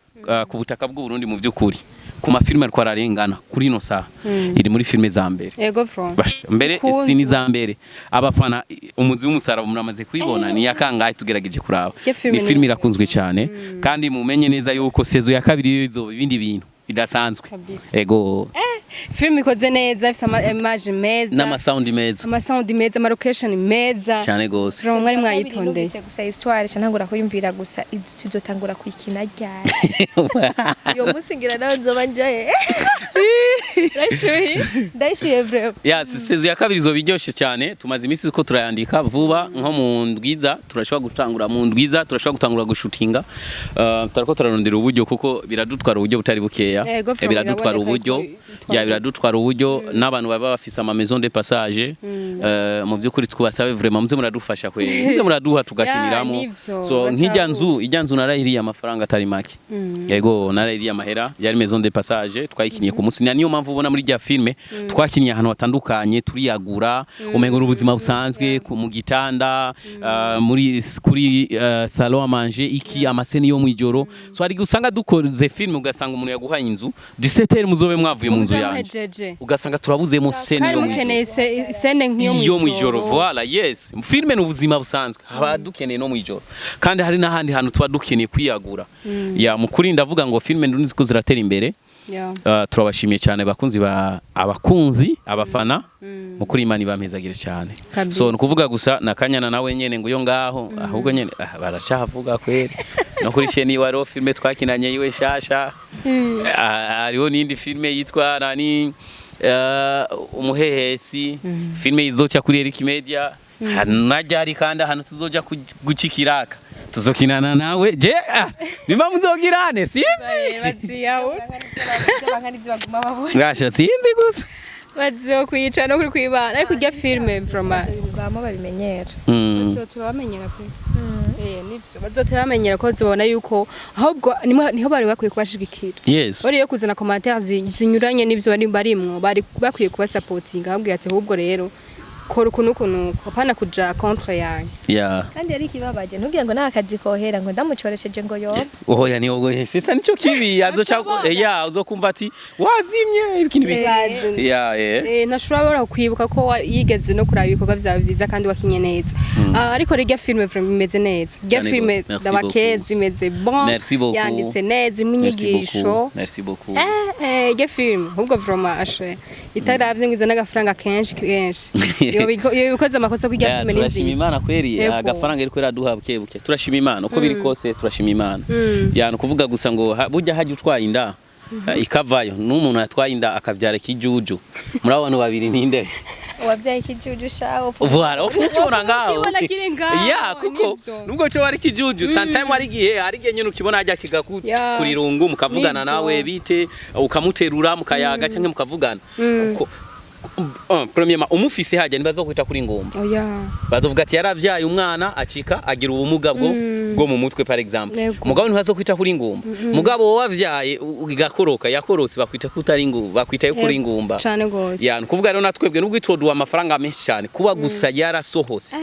ku butaka bw'u Burundi mu byukuri ku mafilme ariko ararengana kuri no saha iri muri filme za mbere yego from mbere sini za mbere abafana umuzi w'umusaraba muramaze kwibona ni yakangaye tugerageje kuraba ni filme irakunzwe cyane kandi mumenye neza yuko sezo ya kabiri izo ibindi bintu bidasanzwe yego film ikoze neza ifite image meza n'amasound meza amasound meza ama location meza cyane gose from mwari mwayitondeye gusa histoire ntangura kuyumvira gusa tuzotangura kwikina ryari yo musingira nawe nzoba njaye ndayishuye vraiment ya sezo ya kabiri zo biryoshe cyane tumaze iminsi uko turayandika vuba nko mu ndwiza turashobora gutangura mu ndwiza turashobora gutangura gushutinga tarako turarondera uburyo kuko biradutwara uburyo butari bukeya biradutwara uburyo biradutwara uburyo n'abantu baba bafise ama maison de passage mu byukuri twabasabe vraiment muze muradufasha kwe muze muraduha tugakiniramo so ijya nzu narahiriye amafaranga atari make yego narahiriye amahera yari maison de passage twayikiniye ku munsi niyo mpamvu ubona muri rya filme twakiniye ahantu hatandukanye turiyagura umengo n'ubuzima busanzwe mu gitanda muri kuri salon à manger iki amaseni yo mwijoro so ari usanga dukoze film ugasanga umuntu yaguhaye inzu 17h muzobe mwavuye mu nzu yanje ugasanga turabuzemo sene yo mukeneye sene nk'iyo mwijoro voilà yes filme n'ubuzima busanzwe haba dukeneye no mwijoro kandi hari n'ahandi hantu tuba dukeneye kwiyagura ya mukuri ndavuga ngo filme ndunzi ko ziratera imbere turabashimiye cyane abakunzi abafana mukuri imana ibamezagire cyane so nukuvuga gusa nakanyana nawe nyene ngo yo ngaho ahubwo nyene barashavuga kweri no kuri cheni waro filme twakinanye iwe shasha ariho nindi filme yitwa nani umuhehesi filme izoca kuri Eric Media najari kandi ahantu tuzoja gucikiraka tuzokinana nawe je nima muzogirane sinzi ngasha sinzi gusa bazo kwica no kuri kwibana ariko rya filme vraiment bamo babimenyera bazotubamenyera pe nibyo bazotubamenyera ko zibona yuko ahubwo niho bari bakwiye kubashigikira yes bari yo kuzana commentaires zinyuranye nibyo barimwo bari bakwiye kuba supporting ahubwo ati ahubwo rero kora ukuntu apana kuja contre yanyu kandi ari kibabaje ntubwiye ngo nakazi kohera ngo ndamucoresheje ngo yo oya ni wowe sisa nico kibi azoca uzokumva ati wazimye ibikini biki nashobora kwibuka ko yigeze no kuraba ibikorwa vyawe vyiza kandi wakinye neza ariko rya filme vraiment imeze neza rya filme dabakezi imeze bon yanditse neza iminyigisho merci beaucoup rya filme ahubwo vraiment ashe itaravye ngize n'agafaranga kenshi bikoze amakosa kujya filme n'inziza turashima Imana kweri agafaranga iriko iraduha bukebuke turashima Imana uko biri kose turashima Imana yani kuvuga gusa ngo burya haje utwaye inda ikavayo n'umuntu yatwaye inda akavyara kijuju muri abantu babiri ninde wabyaye kijuju shawo voilà ufuchora ngaho kuko nubwo cyo wari kijuju sometime wari gihe nyene ukibona ajya kuri rungu mukavugana nawe bite ukamuterura mukayaga cyangwa mukavugana kuko premièrement umufise haje nibazo kwita kuri ngomba bazovuga ati yaravyaye umwana acika agira ubumuga bwo mu mutwe par exemple mugabo ntibazo kwita kuri ngomba mugabo wavyaye igakoroka yakorose bakwita kutari ngomba bakwita yo kuri ngomba cyane gose yani kuvuga rero natwebwe nubwo itoduwa amafaranga menshi cyane kuba gusa yarasohose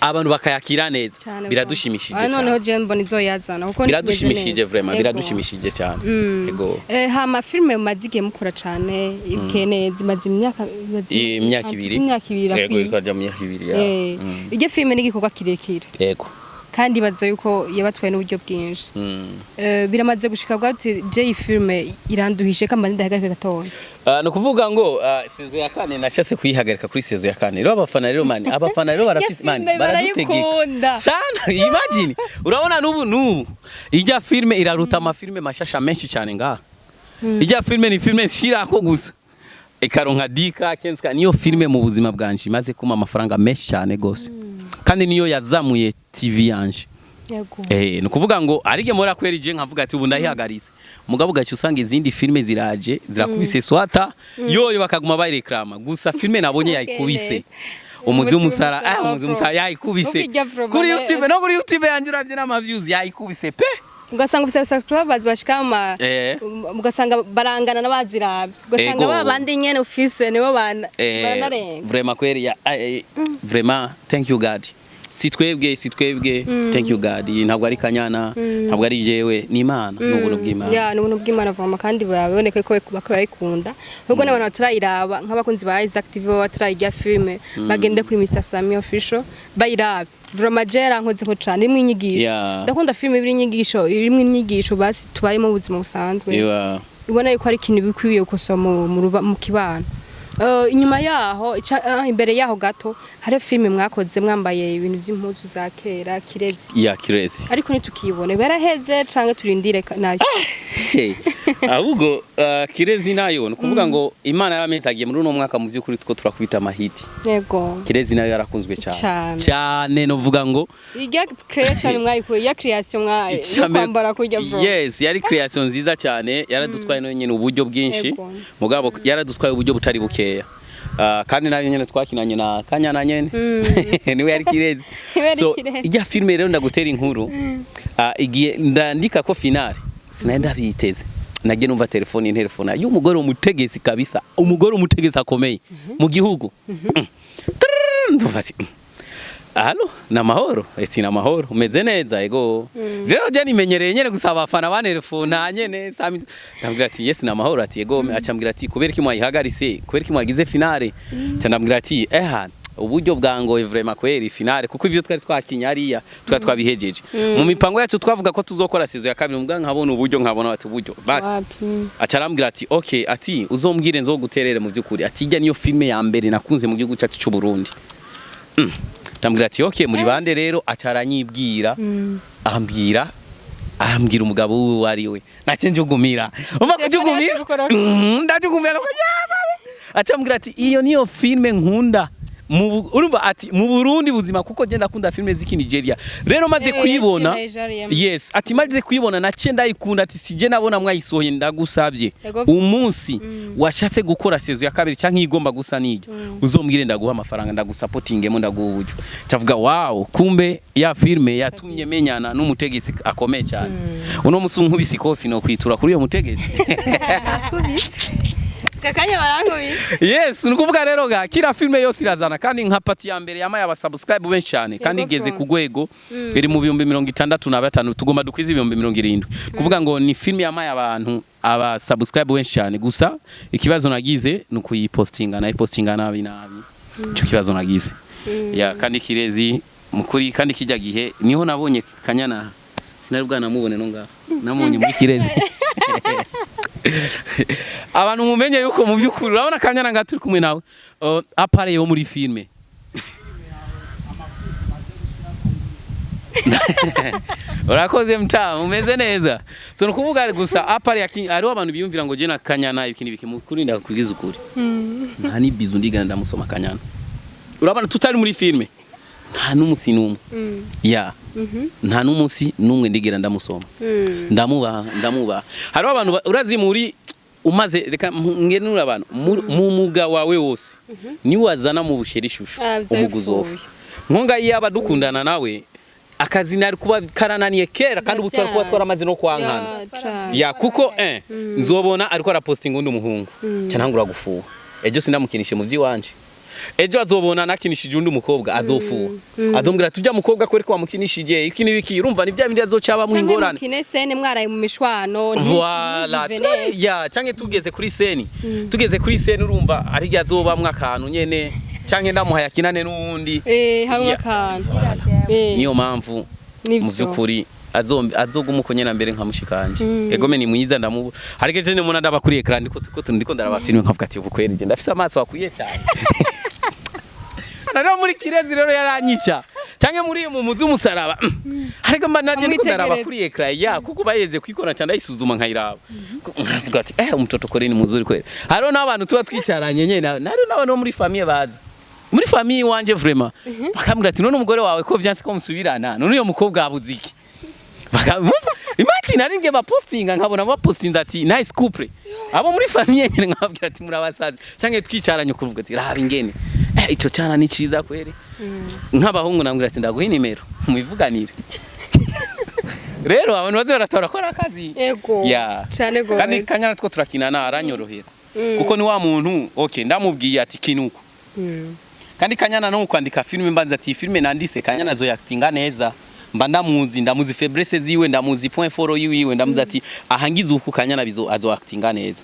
abantu bakayakira neza biradushimishije cyane noneho je mbona izoyazana kuko biradushimishije vraiment biradushimishije cyane yego hama filme mazige mukora cyane ikeneze mazi imyaka ibiri yego ikaja mu myaka ibiri ije filme n'igikorwa kirekire yego kandi bazo yuko yabatwaye n'uburyo bwinshi biramaze gushika bwati je filme iranduhishe kamba ndahagarika gatoya no kuvuga ngo sezo ya kane nashase kuyihagarika kuri sezo ya kane rero abafana rero barafite baradutegeka sana imagine urabona nubu ijya filme iraruta ama filme mashasha menshi cyane ngaha ijya filme ni filme shirako gusa ikaronka dika kenska niyo filme mu buzima bwanje maze kuma amafaranga menshi cyane gose kandi niyo yazamuye TV yanje no kuvuga ngo arige mora kweri je nkavuga ati ubu ndahihagaritse mugabo gace usanga izindi filme ziraje zirakubise swata yoyo bakaguma bayireklama gusa filme nabonye yayikubise umuzi umusara yayikubise kuri YouTube yanje uravye n'ama views yayikubise pe ugasanga ufise subscribers bashikama ugasanga barangana nabaziravye ugasanga babandi nyene ufise nibo banarenga vraiment kweri vraiment thank you God sitwebwe thank you God ntabwo ari kanyana ntabwo ari jewe ni Imana n'ubuntu bw'Imana n'ubuntu bw'Imana vuma kandi baboneka ko bakora ikunda ubwo n'abantu batarayiraba nk'abakunzi ba Icatumnye batarayijya filme bagende kuri Mr SAMMY official bayirabe vraiment jera nkoze ko cyane imwinyigisho ndakunda filme ibiri inyigisho basi tubaye mu buzima busanzwe ibona yuko ari ikintu bikwiye gukosoma mu kibano. Inyuma yaho imbere yaho gato hari filme mwakoze mwambaye ibintu by'impuzu za kera Kirezi. Kirezi. Ariko nitukibone baraheze canke turindire nayo. Ahubwo Kirezi nayo nukuvuga ngo Imana yaramezagiye muri uno mwaka mu by'ukuri two turakubita amahiti. Yego. Kirezi nayo yarakunzwe cyane novuga ngo irya creation mwayikuye ya creation mwaye kwambara kujya bro. Yes, yari creation nziza cyane yaradutwaye no nyene uburyo bwinshi mugabo yaradutwaye uburyo butari bukeya. Kandi nayo nyene twakinanye na Kanyana nyene niwe yari Kirezi. So ijya filme rero ndagutera inkuru igiye ndandika ko finale sinaenda biteze nagiye numva telefone y'umugore umutegezi kabisa umugore umutegezi akomeye mu gihugu ndumva Allo na mahoro eti na mahoro umeze neza ego rero je nimenyereye nyene gusaba abafana banelefona nyene Sammy ndambwira ati yes na mahoro ati ego acambwira ati kubera iki mwayihagarise kubera iki mwagize finale ndambwira ati uburyo bwangoye vraiment kweri finale kuko ivyo twari twakinya ariya twabihejeje mu mipango yacu twavuga ko tuzokora sezo ya kabiri mbwa nkabona uburyo nkabona bati uburyo basi acarambwira ati okay ati uzombwire nzoguterere mu byukuri ati ijya niyo filme ya mbere nakunze mu gihugu cyacu cy'u Burundi ndambwira ati okay muri bande rero acaranyibwira ambwira umugabo we ari we nace njugumira umva kujugumira ndajugumira acambwira ati iyo niyo filme nkunda urumva ati mu Burundi buzima kuko je ndakunda filme z'iki Nigeria rero maze kuyibona yes ati maze kuyibona nace ndayikunda ati sije nabona mwayisohoye ndagusabye umunsi washatse gukora sezo ya kabiri canke igomba gusa nijyo uzombwire ndaguha amafaranga ndagusupportingemo ndaguha uburyo cavuga wow kumbe ya filme yatumye menyana n'umutegesi akomeye cyane uno musunkubisi kofi no kwitura kuri uyo mutegesi kakanya barangoye yes nukuvuga rero ga kira filme yose irazana kandi nka pati ya mbere yama y'abasubscribe benshi cyane kandi igeze ku gwego iri mu 65 tugomba dukwiza 70. Kuvuga ngo ni filme yama y'abantu abasubscribe benshi cyane gusa ikibazo nagize nukuyipostinga nabi cyo kibazo nagize ya kandi Kirezi mukuri kandi kijya gihe niho nabonye Kanyana sinari bwanamubone no ngaho namonye muri Kirezi abantu mumenye yuko mu byukuri urabona Kanyana ngaturi kumwe nawe apare yo muri filme urakoze mtamu umeze neza so nukuvuga gusa apare ari abantu biyumvira ngo je na Kanyana ibikini bikimukuri ndakwigiza ukuri nta ni bizu ndigana ndamusoma Kanyana urabona tutari muri filme nta n'umusi numwe ya nta n'umusi numwe ndigera ndamusoma ndamuba hari abantu urazi muri umaze reka ngenura abantu mu muga wawe wose ni wazana mu busherishusho umuguzofa nkonga yaba dukundana nawe akazi nari kuba karananiye kera kandi ubutwara kuba twaramaze no kwankana ya kuko nzobona ariko arapostinga undi umuhungu cyanangura gufuha ejo sindamukinishe mu vyiwanje ejo azobona nakinishije undi mukobwa azofuha azombwira tujya mukobwa kwere kwa mukinishije ikini biki urumva ni bya bindi azocaba mu ingorane mukine sene mwaraye mu mishwano voilà ya canke tugeze kuri seni urumva ari yazobamwe akantu nyene canke ndamuhaya kinane n'undi hamwe akantu niyo mpamvu mu byukuri azogumuko nyena mbere nkamushikanje egome ni mwiza ndamubu harike je umuntu ndabakuriye kandi ko ndiko ndaraba filme nkavuga ati bukwerije ndafise amaso akwiye cyane rero muri Kirezi rero yaranyica canke muri mu muzi umusaraba harike mba naje ndiko ndaraba kuri ekra ya kuko bayeze kwikora cyane ayisuzuma nkayiraba nkavuga ati umutoto kore ni muzuri kwere haro n'abantu tuba twicaranye nyene nari n'abantu muri famille baza muri famille wanje vraiment bakambwira ati none umugore wawe ko vyanse ko musubirana none uyo mukobwa abuziki imagine aringe bapostinga nkabona bapostinga ati nice couple abo muri famille nyene nkabwira ati murabasazi canke twicaranye kuvuga ati raba ingene ico cyana ni ciza kwere nk'abahungu nambwira ati ndaguha nimero muivuganire rero abantu baze baratora kora akazi ego cyane go kandi Kanyana two turakinana aranyorohera kuko ni wa muntu okay ndamubwiye ati kinuko kandi Kanyana no kwandika filme mbanza ati filme nandise Kanyana zo actinga neza mba ndamuzi faiblesse ziwe ndamuzi point fort yiwe ndamuzi ati ahangize uku Kanyana bizo azo actinga neza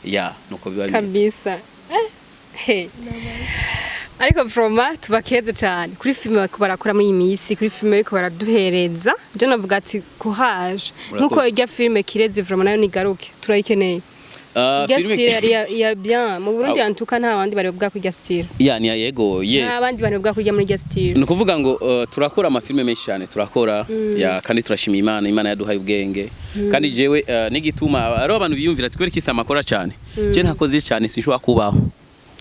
ya nuko biba kabisa ariko froma tubakeze cyane kuri filme barakora muri imisi kuri filme ariko baraduhereza je navuga ati courage nkuko irya filme Kirezi vraiment nayo nigaruke turayikeneye Style ya bien mu Burundi antuka nta bandi bari bwa kurya style. Ya ni yego yes. Nta bandi bari bwa kurya muri style. Ni kuvuga ngo turakora amafilme menshi cyane turakora ya kandi turashima Imana yaduhaye ubwenge kandi jewe n'igituma ari abantu biyumvira twere kisa amakora cyane je ntakoze cyane sinshobora kubaho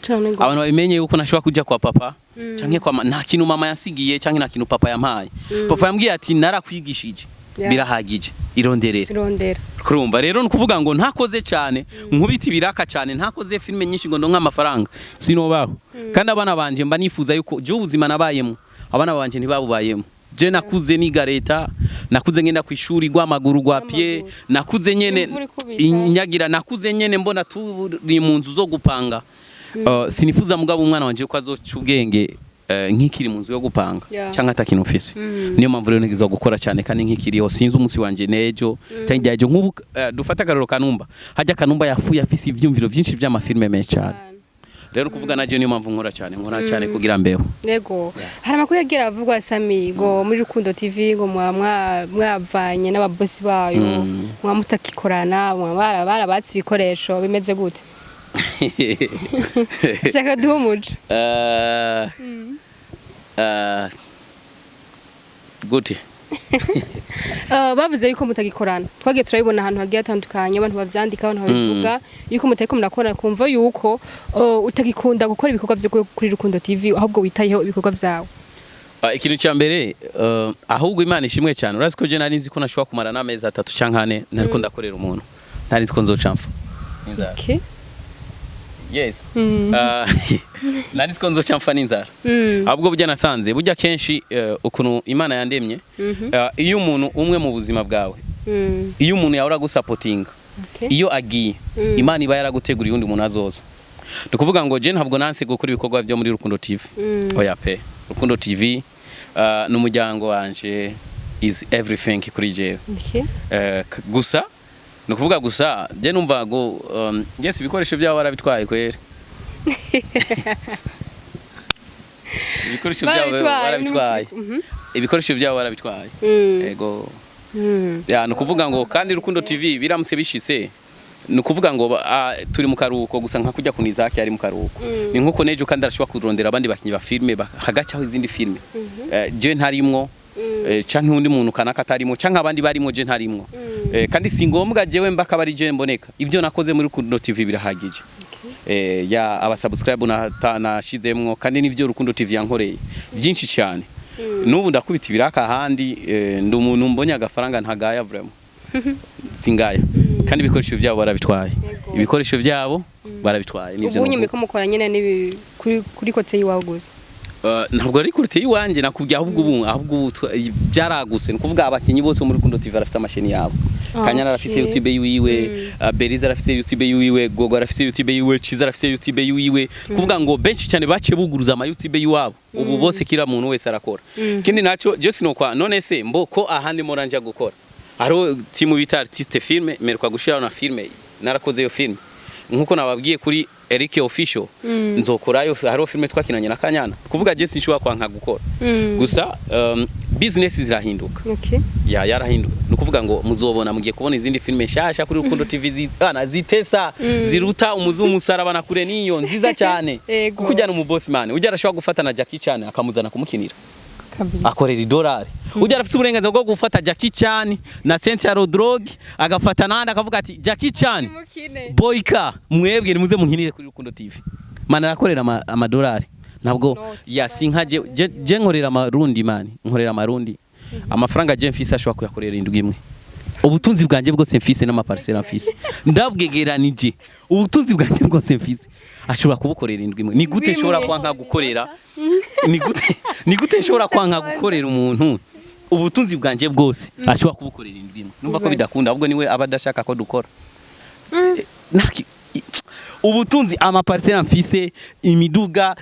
abantu babimenye yuko nashobora kujya kwa papa canke kwa nta kintu mama yasigiye canke nta kintu papa yampaye papa yambwiye ati narakwigishije birahagije irondera kurumva rero nukuvuga ngo ntakoze cyane nkubita ibiraka cyane ntakoze filme nyinshi ngo ndonka amafaranga sinobaho kandi abana banje mba nifuza yuko je ubuzima nabayemo abana banje ntibabubayemo je nakuze niga leta nakuze ngenda ku ishuri rw'amaguru rwa pied nakuze nyene inyagira nakuze nyene mbona turi mu nzu zo gupanga sinifuza mugabo umwana wanje ko azoca ubwenge nk'ikiri mu nzu yo gupanga cyangwa atakintu ofisi niyo mpamvu rero nigizwa gukora cyane kandi nk'ikiriho sinzi umunsi wanje nejo cyangwa igihe nk'ubu dufata akarero kanumba hajya kanumba yafuye afise ivyumviro byinshi by'amafilme menshi cyane rero kuvuga naje niyo mpamvu nkora cyane kugira mbeho yego hari amakuru yagira avugwa SAMMY ngo muri Rukundo TV ngo mwavanye n'ababosi bayo mwamutakikorana barabatse ibikoresho bimeze gute shaka duhumuje gute bavuze yuko mutagikorana twagiye turabibona ahantu hagiye atandukanye abantu bavyandika abantu babivuga yuko mutariko murakora kumva yuko utagikunda gukora ibikorwa byo kuri Rukundo TV ahubwo witayeho ibikorwa vyawe ikintu cya mbere ahubwo Imana ishimwe cyane urazi ko je nari nzi ko nashobora kumara n'amezi 3 canke 4 nariko ndakorera umuntu nari nzi ko nzocamfa okay yes nari nzi ko nzocamfa n'inzara ahubwo burya nasanze burya kenshi ukuntu Imana yandemye iyo umuntu umwe mu buzima bwawe iyo umuntu yahora gusupportinga iyo agiye Imana iba yaraguteguriye undi umuntu azoza ndikuvuga ngo je ntabwo nanse gukora ibikorwa byo muri Rukundo TV oya pe Rukundo TV n'umuryango wanje is everything kuri jewe gusa nukuvuga gusa je numva ngo yes ibikoresho byabo barabitwaye kwere ibikoresho byabo barabitwaye ibikoresho byabo barabitwaye ego ya nukuvuga ngo kandi Rukundo TV biramutse bishise nukuvuga ngo turi mu karuhuko gusa nka kujya kunizaki ari mu karuhuko ni nkuko nejo kandi arashobora kurondera abandi bakinyi ba filme hagacaho izindi filme je ntarimwo canke undi muntu kanaka atarimo canke abandi barimo je ntarimwo kandi singombwa jewe mbaka bari je mboneka ivyo nakoze muri Rukundo TV birahagije ya abasubscribe nashizemwo kandi nivyo Rukundo TV yankoreye byinshi cyane nubu ndakubita ibiraka handi ndi umuntu mbonye agafaranga ntagaya vraiment singaya kandi ibikoresho byabo barabitwaye ibikoresho byabo barabitwaye nivyo ubunye miko mukora nyene nibi kuri kote yiwawe gusa ntabwo ari kurite yiwanje nakubya ahubwo byaraguse nukuvuga abakinyi bose muri Rukundo TV arafite amasheni yabo Kanyana arafite YouTube yiwe Beriza arafite YouTube yiwe Gogo arafite YouTube yiwe Chiza arafite YouTube yiwe kuvuga ngo benshi cyane bace buguruza ama YouTube yiwabo ubu bose kira muntu wese arakora kindi naco je sinokwa none se mboko ahandi moranja gukora aro timu bita artiste filme merwa gushira na filme narakoze yo filme nkuko nababwiye kuri Eric official nzokorayo haro filme twakinanye na Kanyana kuvuga je sinshobora kwanka gukora gusa business zirahinduka yarahinduka nukuvuga ngo muzobona mugiye kubona izindi filme shasha kuri Rukundo TV zitesa ziruta umuzumu sarabana kure niyo nziza cyane kujyana mu boss man ujya arashobora gufata na Jackie Chan akamuzana kumukinira akorera $1 ujya arafite uburenganzira bwo gufata Jackie Chan na Cynthia Rodrog agafata nanda akavuga ati Jackie Chan boyka mwebwe nimuze munkinire kuri Rukundo TV mana arakorera $1 ntabwo yasinkaje je nkorera amarundi mani nkorera amarundi amafaranga je mfise ashobora kuyakorera indwi imwe ubutunzi bwanje bwose mfise n'amaparcelle mfise ndabwegeranije ubutunzi bwanje bwose mfise ashobora kubukorera indwi imwe ni gute nshobora kwanka gukorera ni gute nshobora kwanka gukorera umuntu ubutunzi bwanje bwose ashobora kubukorera indwi imwe numva ko bidakunda ahubwo niwe abadashaka ko dukora ubutunzi amaparcelle mfise imiduga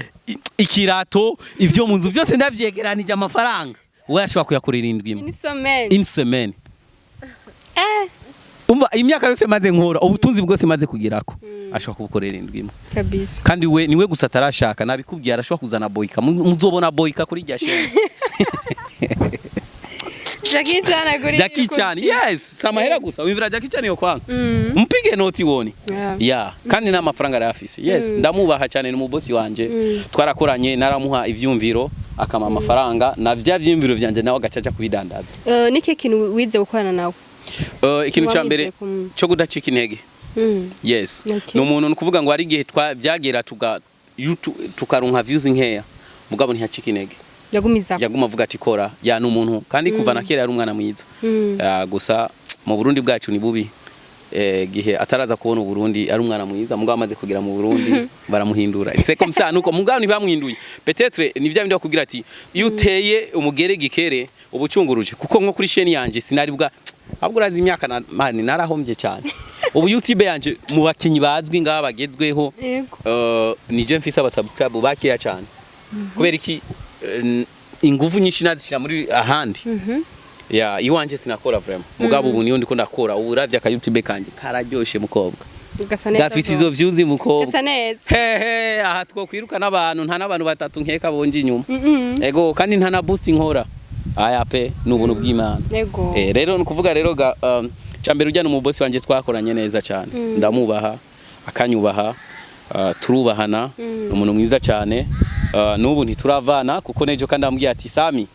ikirato ivyo mu nzu byose ndavyegeranije amafaranga we ashobora kuyakorera indwi imwe in semaine umva imyaka yose maze nkora ubutunzi bwose maze kugirako ashobora kubukorera indwi imwe kabisa kandi we niwe gusa tarashaka nabikubwiye arashobora kuzana boyka muzobona boyka kuri ryashene Jackie Chan aguri. Jackie Chan, yes, samahera gusa. Wimvira Jackie Chan yo kwanga. Mpige noti woni. Yeah, kandi n'amafaranga arafise. Yes, ndamubaha cyane ni mubosi wanje. Twarakoranye naramuha ivyumviro akama amafaranga na vya vyumviro vyanje nawe agacaca kubidandaza. Niki kintu wize gukorana nawe? Ikintu cyambere cyo kudacika intege. Yes. No umuntu nukuvuga ngo ari gihe byagera tukarunka views nkeya. Mugabo ntihacika intege. Yaguma avuga ati kora ya n'umuntu kandi kuva na kera yari umwana mwiza. Gusa mu Burundi bwacu ni bubi. Gihe ataraza kubona Burundi ari umwana mwiza mugabo amaze kugira mu Burundi baramuhindura. C'est comme ça nuko mugabo ntibamwinduye. Peut-être ni vya bindi kugira ati iyo uteye umugere gikere ubucunguruje kuko nko kuri chaîne yanje sinari bwa ahubwo urazi imyaka mani narahombye cyane. Ubu YouTube yanje mu bakinyi bazwi ngaba bagezweho nije mfise abasubscribe bakiya cyane. Kubera iki inguvu nyinshi nazishira muri ahandi. Ya iwanje sinakora vraiment. Mugabo ubu niyo ndiko ndakora. Ubu uravye aka YouTube kanje kararyoshe mukobwa. Gafite izo views mukobwa. He aha twokwiruka nabantu nta nabantu batatu nkeka bonje inyuma. Ego kandi nta na boost nkora. Aya pe n'ubuntu bw'Imana. Rero nukuvuga rero cyambere ujyana mu boss wanje twakoranye neza cyane. Ndamubaha akanyubaha turubahana umuntu mwiza cyane. Nubu ntituravana kuko nejo kandi ambwiye ati Sammy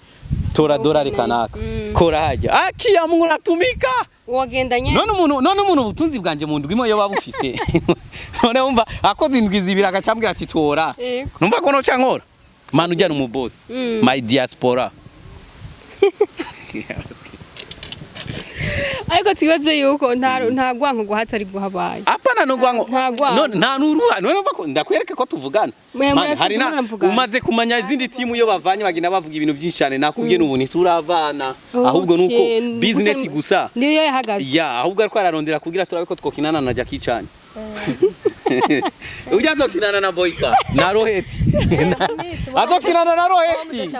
tora dolari kanaka kora hajya akiya mungu natumika wagendanye none umuntu ubutunzi bwanje mu ndwimo yo babufise none umva akoze indwi zibira agacambwira ati tora numva ko no cyankora manu ujyana mu boss my diaspora. Ariko twibaze yuko nta gwanko guhatari guhabaye. Apana no gwanko. Nta nuruha none bako ndakwereke ko tuvugana. Hari na umaze kumanya izindi timu yo bavanye bagina bavuga ibintu byinshi cyane nakubwiye n'ubuni turavana ahubwo nuko business gusa. Niyo yahagaze. Ya ahubwo ariko ararondera kugira turabe ko twokinana na Jackie Chan. Ujazo kinana na Boyka na Roheti. Azokinana na Roheti.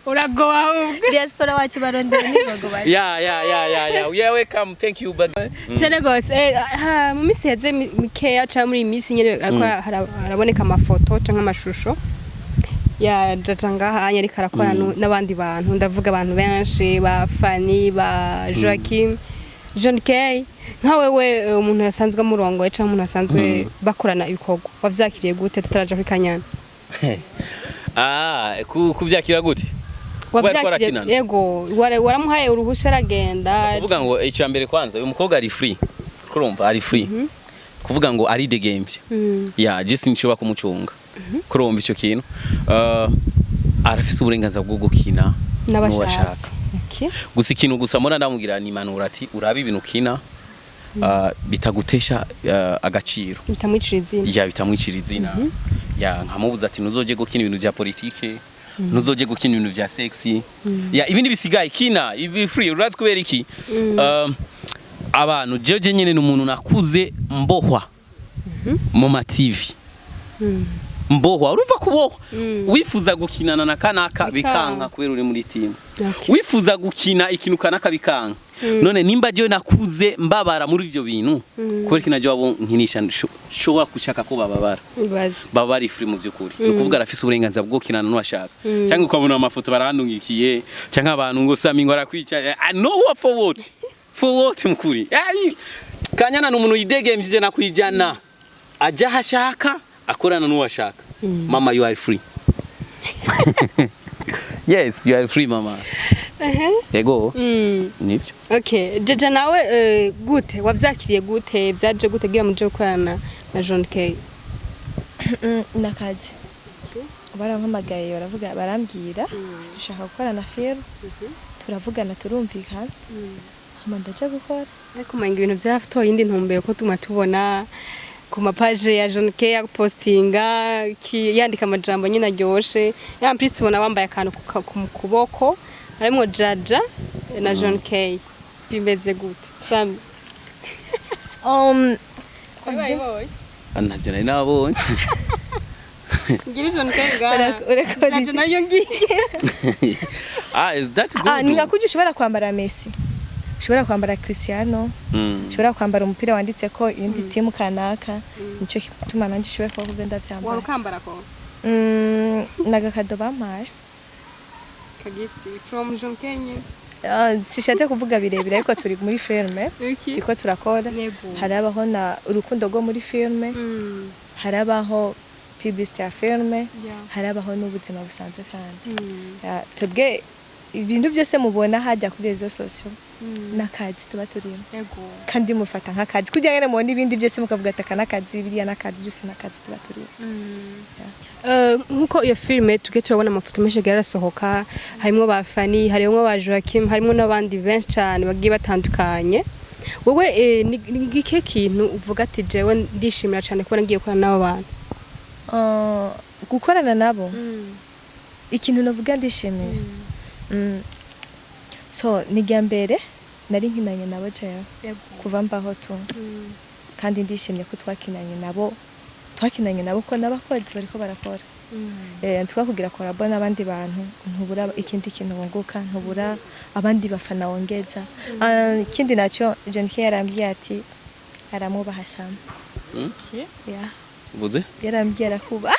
Uragoa diaspora wacu barondera nibogo bari. Yeah, we are welcome, thank you but cyane gose mu misi heze mikeya cha muri misi nyene haraboneka amafoto canke amashusho ya jatanga anyari karakora n'abandi bantu ndavuga abantu benshi ba Fanny ba Joachim John K nkawewe umuntu yasanzwe murongo cyangwa umuntu asanzwe bakorana ibikorwa wavyakiriye gute tutaraje kuri Kanyana? Kuvyakira gute? Wavyakiriye yego waramuhaye uruhusha aragenda. Kuvuga ngo icambere kwanza uyu mukobwa ari free. Kurumva ari free. Kuvuga ngo ari the games. Ya just nshobora kumucunga. Kurumva ico kintu. Arafise uburenganzira bwo gukina n'abashaka. Gusa ikintu gusa mura ndamubwira ni manura ati urabi ibintu kina bitagutesha agaciro. Bitamwicira izina. Ya bitamwicira izina. Ya nkamubuza ati nuzoje gukina ibintu bya politike. Nuzoje gukina ibintu bya sexy. Ya ibindi bisigaye kina ibi free urazi kubera iki abantu jeje nyene n'umuntu nakuze mbohwa mu ma TV mbohwa uruva kubohwa wifuza gukinana na kanaka bikanka kubera uri muri team wifuza gukina ikintu kanaka bikanka none nimba je nakuze mbabara muri ivyo bintu kubera kinaje wabo nkinisha shobora kushaka ko babari free mu vyukuri ukuvuga arafise uburenganzira bwo kinana n'uwashaka cyangwa ukabona amafoto barandungikiye cyangwa abantu ngo Sammy ngo arakwica no for what mukuri Kanyana n'umuntu yidegemvye nakwijana aja hashaka akorana n'uwashaka mama you are free. Yes, you are free mama. Ego. Nivyo. Okay, jeje nawe gute wavyakiriye gute byaje gute gira muje gukorana na John K? Nakaje. Barampamagaye baravuga barambwira dushaka gukorana film. Turavugana turumvikana. Amandaje gukora. Ariko manga ibintu byafitoye indi ntumbeye ko tumatubona ku mapaje ya John K ya postinga yandika amajambo nyine aryoshe ya mpritse ubona wambaye akantu ku kuboko harimo Jaja na John K bimeze gute Sammy? Anavyo nari nabonye ngira John K Jaja nayo ngiye is that good? Ningakuje ushobora kwambara Messi, ushobora kwambara Cristiano, ushobora kwambara umupira wanditse ko indi timu kanaka nico kituma nanje ushobora kuvuga ndavyambara. Warukambara ko? Nagakado bampaye. Kagifti from Jonkenye. Sishatse kuvuga birebire ariko turi muri filme turiko turakora harabaho na urukundo rwo muri filme harabaho publicité ya filme harabaho n'ubuzima busanzwe kandi twebwe ibintu byose mubona hajya kuri rezo sosio n'akazi tuba turimo kandi mufata nk'akazi kugira ngo mubone ibindi byose mukavuga ati aka n'akazi biriya n'akazi byose n'akazi tuba turimo nkuko iyo filme tuge turabona amafoto menshi yarasohoka harimo ba Fanny harimo ba Joachim harimo n'abandi benshi cyane bagiye batandukanye wowe ni gike kintu uvuga ati jewe ndishimira cyane kuba ngiye gukorana n'abo bantu gukorana nabo ikintu navuga ndishimiye so nijya mbere nari nkinanye nabo jewe kuva mbaho tu kandi ndishimye ko twakinanye nabo ko n'abakozi bariko barakora tukakugira korabo n'abandi bantu ntubura ikindi kintu wunguka ntubura abandi bafana wongeza ikindi nacyo John K yarambwiye ati aramubaha SAMMY buze yarambwira kuba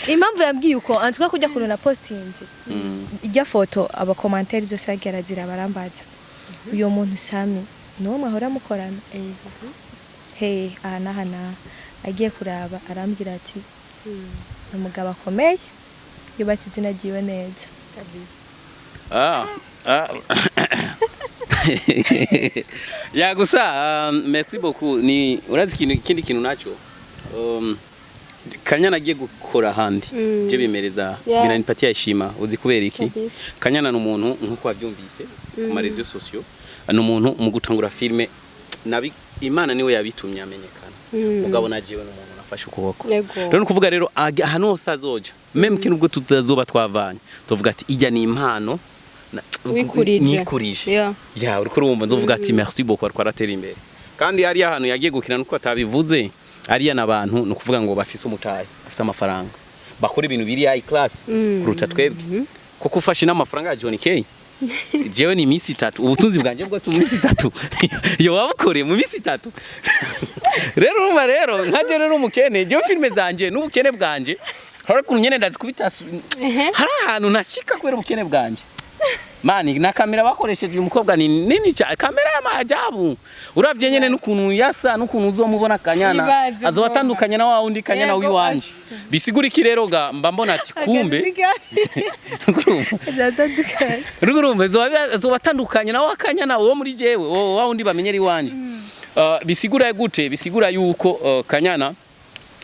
impamvu yambwiye uko antuka kujya kuruna postinze ijya foto aba commentaire zose yagerazira barambaza uyo muntu SAMMY no mahora mukorana hana agiye kuraba arambwira ati umugabo akomeye yubatse izina giwe neza ya gusa merci beaucoup ni urazi ikindi kintu naco Kanyana agiye gukora handi je bimereza binanipatia ishima uzi kubera iki Kanyana n'umuntu nkuko wavyumvise ku marezo sociaux n'umuntu mu gutangura filme nabi Imana niwe yabitumye amenyekana mugabo najiwe n'umuntu nafashe ukuboko rero nukuvuga rero hano sazoja même kintu ubwo tutazoba twavanye tuvuga ati ijya ni impano nikurije ya uriko urumva nzovuga ati merci beaucoup ariko aratera imbere kandi ari ahantu yagiye gukina nuko atabivuze ariya nabantu nukuvuga ngo bafise umutaye afise amafaranga bakora ibintu biri high class kuruta twebwe kuko ufashe n'amafaranga ya John K jewe ni misi 3 ubutunzi bwanje bwose mu misi 3 yo wabukoreye mu misi 3 rero nkaje rero umukene je filme zanje n'ubukene bwanje hari kuntu nyene ndazikubita hari ahantu nashika kwera ubukene bwanje mani na kamera bakoresheje umukobwa ni nini cha kamera ya maajabu uravye nyene n'ukuntu yasa n'ukuntu uzomubona Kanyana azobatandukanye na wa undi Kanyana wiwanje bisigura iki rero ga mba mbona ati kumbe rugurumbe zobatandukanye na wa Kanyana uwo muri jewe wa undi bamenyeri wanje bisigura gute bisigura yuko Kanyana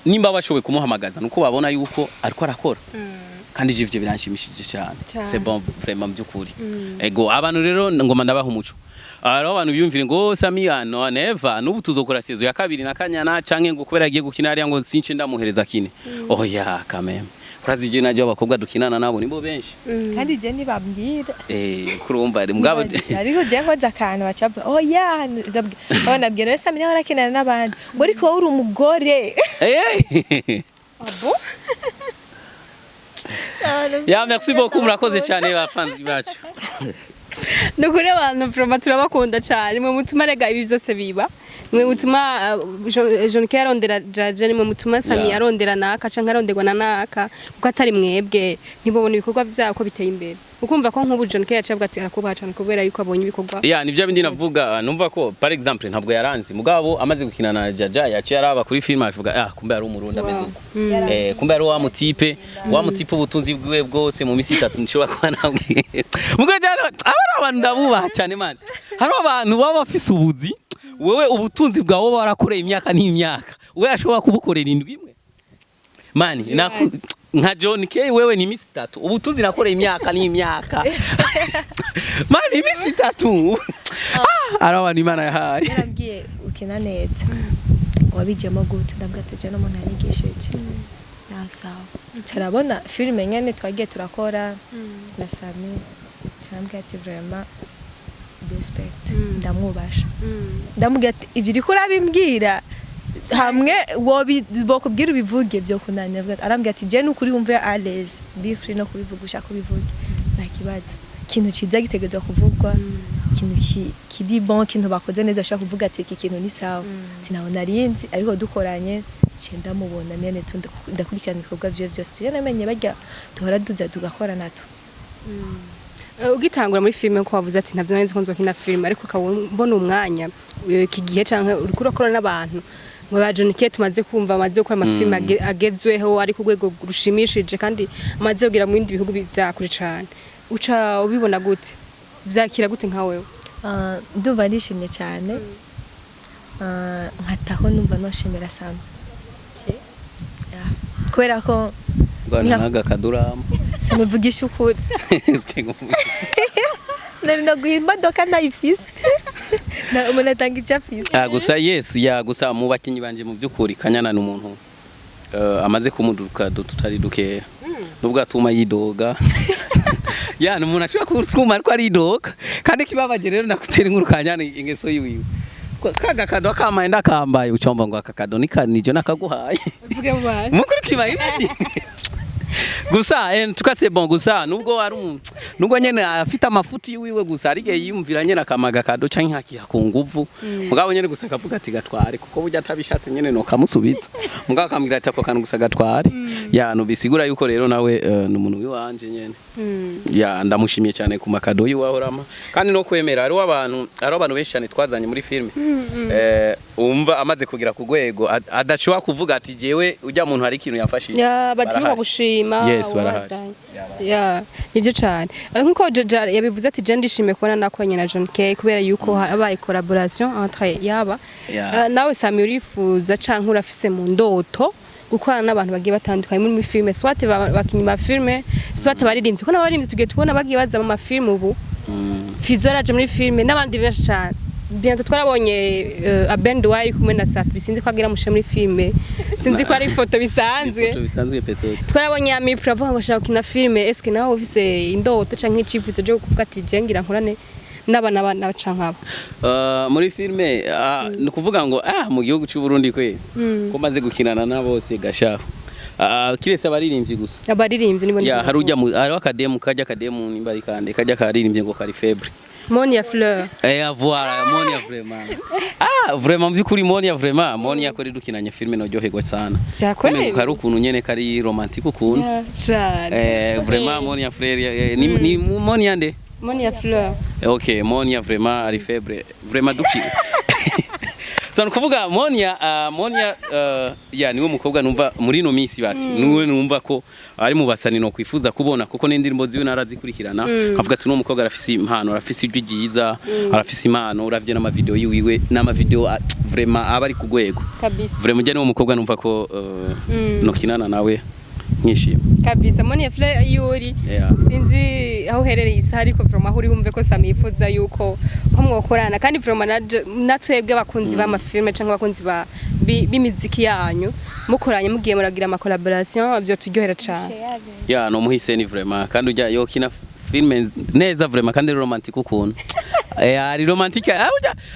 nimba bashoboye kumuhamagaza nuko babona yuko ariko arakora kandi ivyo biranshimishije cyane c'est bon vraiment byukuri ego abantu rero ngoma ndabaha umuco abantu biyumvire ngo SAMMY no neva nubu tuzokora sezo ya kabiri na Kanyana canke ngo kubera agiye gukina ari ngo since ndamuhereza kine oya kameme urazi je naje abakobwa dukinana nabo nibo benshi kandi je nibambwira kurumva ari mugabo ariko je ngoza akantu bacapa oya nabwira rero SAMMY nawe arakinana n'abandi ngo ariko uri umugore abo ya merci beaucoup murakoze cyane bafanzi bacu nukuri abantu proma turabakunda cyane mwe mutuma rega ibi byose biba mwe mutuma John K arondera jaje mwe mutuma SAMMY arondera naka canke aronderwa na naka kuko atari mwebwe ntibobona ibikorwa byako biteye imbere ukumva ko nk'ubu John K yacabwa ati arakubaha cyane kubera yuko abonye ibikorwa ya nivyo bindi navuga numva ko par exemple ntabwo yaranzi mugabo amaze gukina na Jaja yaciye araba kuri film avuga kumbe ari umurundi ameze uko kumbe ari wa mutipe ubutunzi bwiwe bwose mu misi 3 nshobora kuba namwe mugabo cyane abantu ndabubaha cyane man hari abantu baba bafise ubuzi wewe ubutunzi bwawe barakoreye imyaka n'imyaka we ashobora kubukorera indwi imwe mani nka John K wewe ni misi 3 ubutunzi nakoreye imyaka n'imyaka mani misi 3 arawa ni Imana yahaye yarambwiye ukina neza wabijemo gute ndabwataje no muntu yanyigisheje yasawa turabona filme nyene twagiye turakora na SAMMY cyambwe ati vraiment respect ndamwubasha ndamubwira ati ivyo uri kurabimbwira hamwe bokubwira ubivuge byo kunanira arambwira ati je n'ukuri wumve à l'aise be free no kubivuga ushaka kubivuga nta kibazo kintu ciza gitegezwa kuvugwa kintu kiri bon kintu bakoze neza ashaka kuvuga ati iki kintu ni sawa sinabona arinzi ariko dukoranye cyenda mubona nene ndakurikirana ibikorwa byo byose namenye bajya duhora duza tugakora nato ugitangura muri filime ko wavuze ati ntavyo nzi ko nzokina filime ariko ukabona umwanya iki gihe canke uri kurakora n'abantu ngo bajonike tumaze kumva amaze gukora amafilime agezweho ari ku rwego rushimishije kandi amaze kugira mu bindi bihugu byakuri cyane uca ubibona gute vyakira gute nka wewe ndumva nishimye cyane nkataho numva noshimira SAMMY kubera ko naga kadurama SAMMY vugisha ukuri no guhimba doka nayifise na umuntu atanga icafise gusa yes gusa mu bakinyi banje mu byukuri Kanyana n'umuntu amaze kumuduka tutari dukeya nubwo atuma yidoga n'umuntu ashobora kutuma ariko ari idoga kandi kibabaje rero nakutera inkuru Kanyana ingeso yiwiwe kaga kado akamaye ndakambaye ucomba ngo akakado nijo nakaguhaye uvuge bana mukuri kibaye iki gusa tukase bon gusa nubwo ari nubwo nyene afite amafuti yiwiwe gusa arige yiyumvira nyene akamaga kado canke hakiha ku nguvu mugabo nyene gusa akavuga ati gatware kuko burya atabishatse nyene no kamusubiza mugabo akambwira ati ako kantu gusa gatware nubisigura yuko rero nawe n'umuntu wiwanje nyene ndamushimiye cyane ku makado yiwahorama kandi no kwemera ari abantu benshi cyane twazanye muri filme umva amaze kugira ku rwego adashobora kuvuga ati jewe ujya muntu hari ikintu yafashije badima gushima yes barahari nivyo cyane nkuko Jaja yabivuze ati je ndishimiye kubona nakoranye na John K kubera yuko habaye collaboration entre yaba nawe SAMMY urifuza canke urafise mu ndoto gukorana n'abantu bagiye batandukanye muri filme swate bakinyi ba filme swate baririmbyi ko n'abaririmbyi tugiye tubona bagiye baza mu mafilme ubu Fizoraje muri filme n'abandi benshi cyane bientôt twarabonye abend wari kumwe na Sat bisinzi ko agira mushe muri filme sinzi ko ari foto bisanzwe peut-être twarabonye ami pravo ngo shaka kina filme est-ce que nawe ufise indoto canke icifuzo cyo kuvuga ati jengira nkorane n'abana bacankabo muri filme ni kuvuga ngo mu gihugu cy'u Burundi kwe ko maze gukinana na bose gashafu kirese abaririmbyi gusa abaririmbyi nibo harujya ari akademu nimba ari kande kajya karirimbye ngo kari febre Monia Fleur voilà Monia vraiment byukuri Monia vraiment Monia ko ridukinanye filme no ryoherwa sana cyakore kari ukuntu nyene kari romantique ukuntu vraiment Monia Fleur ni Monia nde Monia Fleur okay Monia vraiment ari febre vraiment duki Sana kuvuga Monia niwe mukobwa numva muri no minsi basi niwe numva ko ari mu basani no kwifuza kubona kuko n'indirimbo ziwe narazikurikirana avuga ati no mukobwa arafise impano arafise ijwi ryiza arafise impano uravye n'ama video yiwe n'ama video vraiment abari ku gwego kabisa vraiment je niwe mukobwa numva ko no kinana nawe nkishima kabisa Monia Fleur yuri sinzi aho herereye isa ariko vraiment aho uri humve ko SAMMY yifuza yuko mwokorana kandi vraiment natwebwe abakunzi b'amafilme canke abakunzi b'imiziki yanyu mukoranye mugiye muragira ama collaboration byo turyohera cyane no muhise ni vraiment kandi ujya yo kina filme neza vraiment kandi romantique ukuntu ari romantique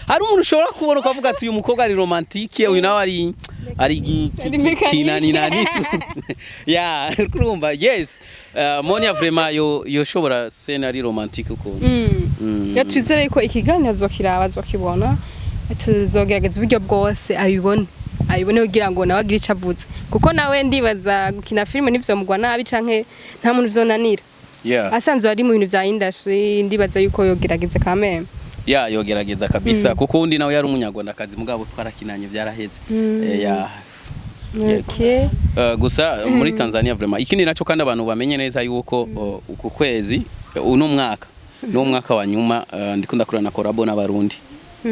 hari umuntu ushobora kubona ko avuga ati uyu mukobwa ari romantique uyu nawe ari kinani nanitu kurumva yes Monia vraiment yo shobora scenario romantique ukuntu twizere yuko ikiganiro azokiraba azokibona tuzogerageza uburyo bwose abibone kugira ngo nawe agire icyo avutse kuko nawe ndibaza gukina filime n'ivyo mugwa nabi canke nta muntu uzonanira asanzwe ari mu bintu vya industry ndibaza yuko yogerageza kameme yogerageza kabisa kuko undi nawe yari umunyarwandakazi mugabo twarakinanye byaraheze gusa muri Tanzania vraiment ikindi naco kandi abantu bamenye neza yuko uku kwezi uno mwaka wa nyuma ndikunda kurana collabo n'abarundi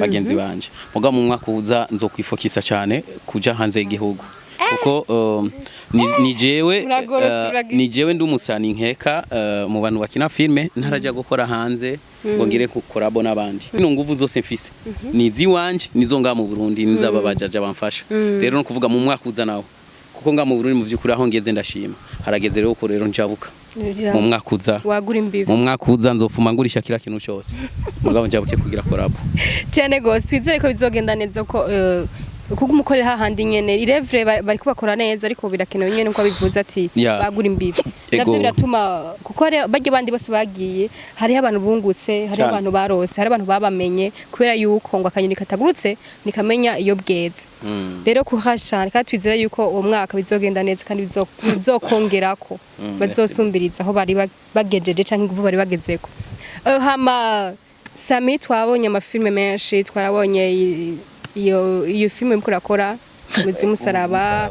bagenzi banje mugabo mu mwaka uza nzokwifokisa cyane kuja hanze y'igihugu kuko ni jewe ndumusani nkeka mu bantu bakina filme ntaraja gukora hanze ngo ngire collabo n'abandi ino nguvu zose mfise nizi wanje nizo nga mu Burundi nizaba bajaja bamfasha rero no kuvuga mu mwaka uza nawo kuko nga mu Burundi mu vyukuri aho ngeze ndashima harageze rero ko rero njabuka mu mwaka uza wagura imbibi mu mwaka uza nzofuma ngurisha kira kintu cyose mugabo njabuke kugira collabo cyane gose twizeye ko bizogenda neza ko kuko umukorera hahandi nyene irevre bari kubakora neza ariko birakenewe nyene ko bivuze ati bagura imbibi navyo biratuma kuko bajye bandi bose bagiye hari abantu bungutse hari abantu barose hari abantu babamenye kubera yuko ngo akanyoni katagurutse nikamenya iyo bweze rero kuhashana kandi twizera yuko uwo mwaka bizogenda neza kandi bizokongerako bazosumbiriza aho bari bagejeje canke inguvu bari bagezeko hama SAMMY twabonye amafilme menshi twarabonye iyo filme mko rakora umuzimusaraba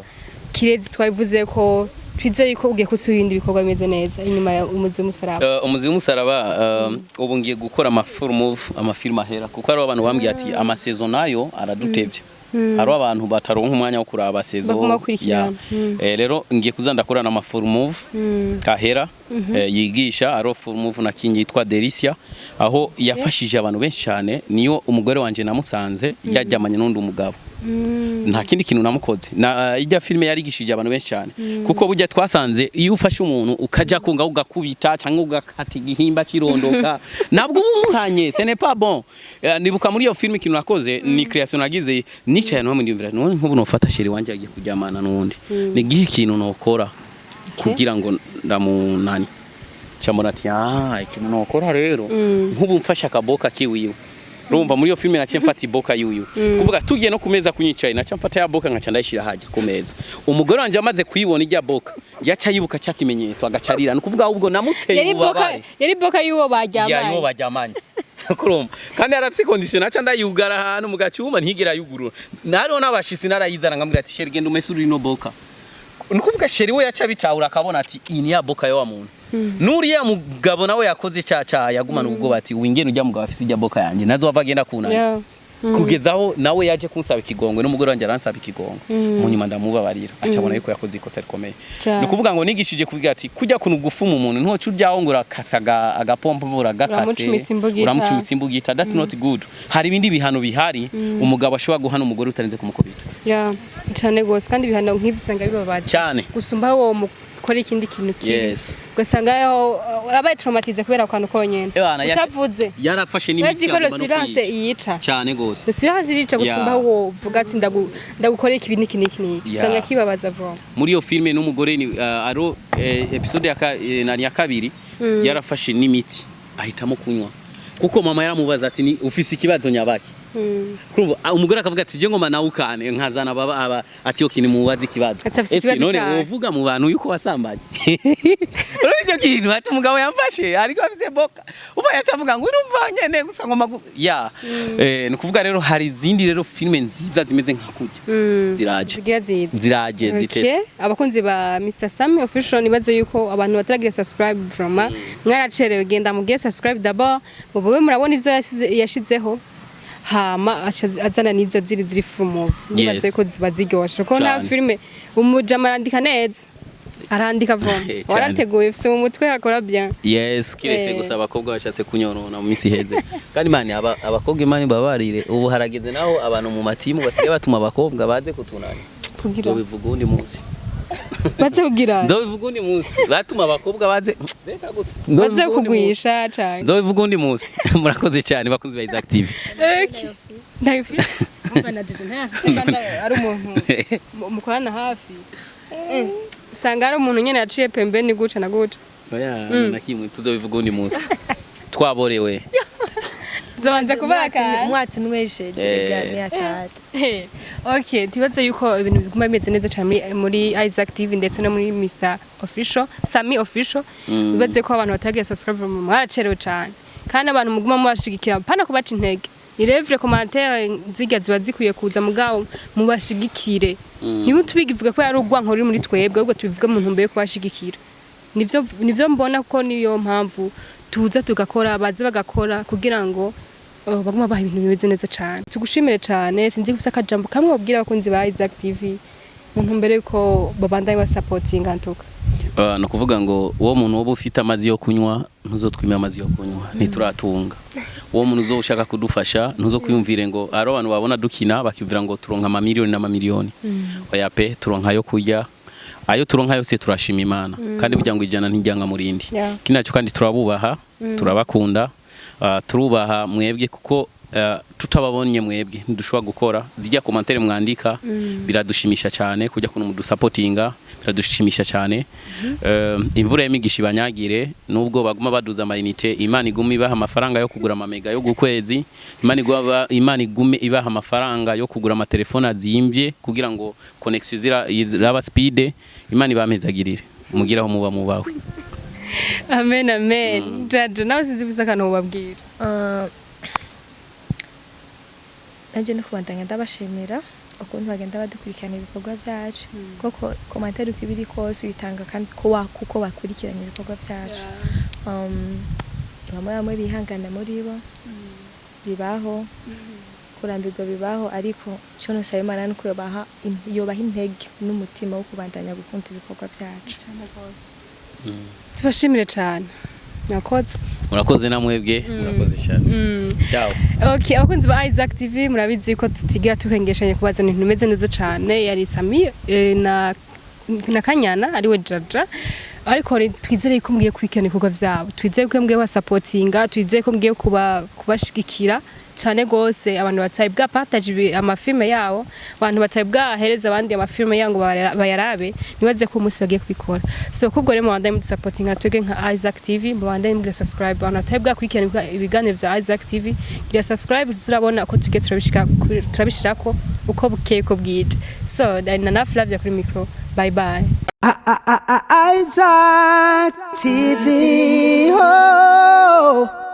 kirezi twabivuze ko twizeye ko ugiye kutubindi bikorwa bimeze neza inyuma ya umuzimusaraba umuzimusaraba ubu ngiye gukora amafilme ahera kuko ari abantu bambwiye ati amaseason nayo aradutevye hari abantu bataronka umwanya wo kuraba saison rero ngiye kuzandakorana amafilme ahera yigisha aro filme na kingi yitwa Delicia aho yafashije abantu benshi cyane niyo umugore wanje namusanze yajyamanye n'undi umugabo nta kindi kintu namukoze na ijya filme yarigishije abantu benshi cyane kuko burya twasanze iyo ufashe umuntu ukaja kunga ugakubita cyangwa ugakata igihimba kirondoka nabwo umuhanye ce n'est pas bon nibuka muri iyo filme kintu nakoze ni creation nagize nicaye no ndimvira none nkubu nofata sheri wanje agiye kujyamana n'undi ni gihe kintu nokora kugira ngo ndamunani cyamona ati ikintu nokora rero nkubu mfasha akaboka kiwiwe rumva muri iyo filme naciye mfata iboka yuyu kuvuga tugiye no kumeza kunyicaye naciye mfata ya boka nkaca ndayishira haje kumeza umugore wanje amaze kuyibona ijya boka yaca yibuka cya kimenyetso agacarira no kuvuga ahubwo namuteye ubabare yari boka yuwo bajyamanye kurumva kandi arafise condition naca ndayugara hano mu gacyuma ntigira yugurura naro nabashisi narayizana ngamubwira ati sheri genda umesuri no boka nukuvuga sheri we yaca bicahura akabona ati iyi ni ya boka yo wa muntu nuriya mugabo nawe yakoze cyaca yagumana ubwo bati wingene ujya mugabo afise ijya boka yanje nazo bavagenda kunana kugezaho nawe yaje kunsaba ikigongwe n'umugore wanje aransaba ikigongwe mu nyuma ndamubabarira acabona yuko yakoze ikosa rikomeye no kuvuga ngo nigishije kuvuga ati kujya kuno gufuma umuntu ntocu uryaho ngura kasaga agapompo buragakase uramucumisa imbugita that's not good hari ibindi bihano bihari umugabo ashobora guhana umugore utarenze kumukubita cyane gose kandi bihano nk'ivyo usanga bibabaje cyane gusumba wo kora ikindi kintu kibi ugasanga abaye traumatize kubera kwano konyene utavuze yarafashe n'imiti y'abana no kwica yica cyane gose assurance irica gusumba wo vuga ati ndagukora iki biniki usanga kibabaza vuba muri iyo filme n'umugore ni aro episode ya kabiri yarafashe n'imiti ahitamo kunywa kuko mama yaramubaza ati ni ufise ikibazo nyabaki kurumva umugore akavuga ati je ngoma nawukane nkazana baba ati yo kini mubazi kibazo ese none wovuga mu bantu yuko wasambanye urabije kintu ati umugabo yamfashe ariko afise boka uva yacavuga ngo urumva nyene gusa ngoma no kuvuga rero hari izindi rero filme nziza zimeze nka kujya ziraje zitese abakunzi ba Mr SAMMY official nibaze yuko abantu bataragira subscribe from mwaracerewe genda mugiye subscribe d'abord mubube murabona ivyo yashizeho hama azana nizo ziri from nibaze ko ziba ziryoshe ko na filme umujama arandika neza arandika vom warateguye fise mu mutwe akora bien kirese gusa abakobwa bashatse kunyonona mu misi heze kandi mani abakobwa imani babarire ubu harageze naho abantu mu matimu basigaye batuma abakobwa baze kutunana kugira bivuga undi munsi baze kugira ndobivuga undi munsi batuma abakobwa baze reka gusa baze kugwisha cyane ndobivuga undi munsi murakoze cyane bakunzi ba Icatumnye ndayifi umwana jeje nta ari umuntu mukorana hafi sanga ari umuntu nyene yaciye pembeni guca na guca oya nakimwe tuzobivuga undi munsi twaborewe zobanza kubaka mwatunwesheje gani atatu okay tibaze yuko ibintu biguma bimeze neza cyane muri Icatumnye ndetse no muri Mr official SAMMY official bibaze ko abantu batagiye subscribe mu mwaracerewe cyane kandi abantu muguma mubashigikira pana kubaca intege irevre commentaire ziga ziba zikuye kuza mugabo mubashigikire niba tubigivuga ko yari ugwanko ruri muri twebwe ahubwo tubivuga mu ntumbe yo kubashigikira nivyo mbona ko niyo mpamvu tuza tugakora baze bagakora kugira ngo baguma baha ibintu bimeze neza cyane tugushimire cyane sinzi gusa akajambo kamwe babwira abakunzi ba Icatumnye mu ntumbere ko babandanye wa supporting antuka no kuvuga ngo uwo muntu woba ufite amazi yo kunywa ntuzotwime amazi yo kunywa ntituratunga uwo muntu uzo ushaka kudufasha ntuzo kwiyumvire ngo aro abantu babona dukina bakiyumvira ngo turonka amamiliyoni n'amamiliyoni oya pe turonka yo kurya ayo turonka yose turashima Imana kandi burya ngo ijana ntijyanga murindi kinacho kandi turabubaha turabakunda turubaha mwebwe kuko tutababonye mwebwe ntidushobora gukora zijya commentaire mwandika biradushimisha cyane kujya kuno mudusupportinga biradushimisha cyane imvura y'imigisha ibanyagire nubwo baguma baduza amayinite Imana igume ibaha amafaranga yo kugura amamega yo gukwezi Imana igume ibaha amafaranga yo kugura amatelefone azimvye kugira ngo connection ziraba speed Imana ibamezagirire mugiraho muba mubawe amen amen jaje nawe sizibuza kana ubabwira nanje no kubandanya ndabashimira ukuntu bagenda badukurikirana ibikorwa byacu koko commentaire ukibiri kose uyitanga kandi kuko bakurikirana ibikorwa byacu bamwe bihangana muri bo bibaho kurambirwa bibaho ariko cyo no sabe Imana nuko yobaha intege n'umutima wo kubandanya gukunda ibikorwa byacu tubashimire cyane nakoze murakoze namwebwe murakoze cyane ciao okay abakunzi ba Isaac TV murabizi ko tutigira tuhengeshanye kubazana ibintu bimeze neza cyane yari SAMMY na KANYANA ari we Jaja ariko twizere ko mgiye kwikana ibikorwa byabo twizere ko mgiye basupportinga twizere ko mgiye kubashigikira cyane gose abantu bataye bwa Partage amafilme yawo abantu bataye bwa hereza abandi amafilme yango bayarabe nibaze ko umunsi bagiye kubikora so kubwo rero mwanda mu supporting atwege nka Isaac TV mwanda mu subscribe abantu bataye bwa kwikana ibiganiro bya Isaac TV gira subscribe turabona ko tugiye turabishirako uko bukeye ko bwije so na Flavia kuri micro bye bye Isaac TV. Oh.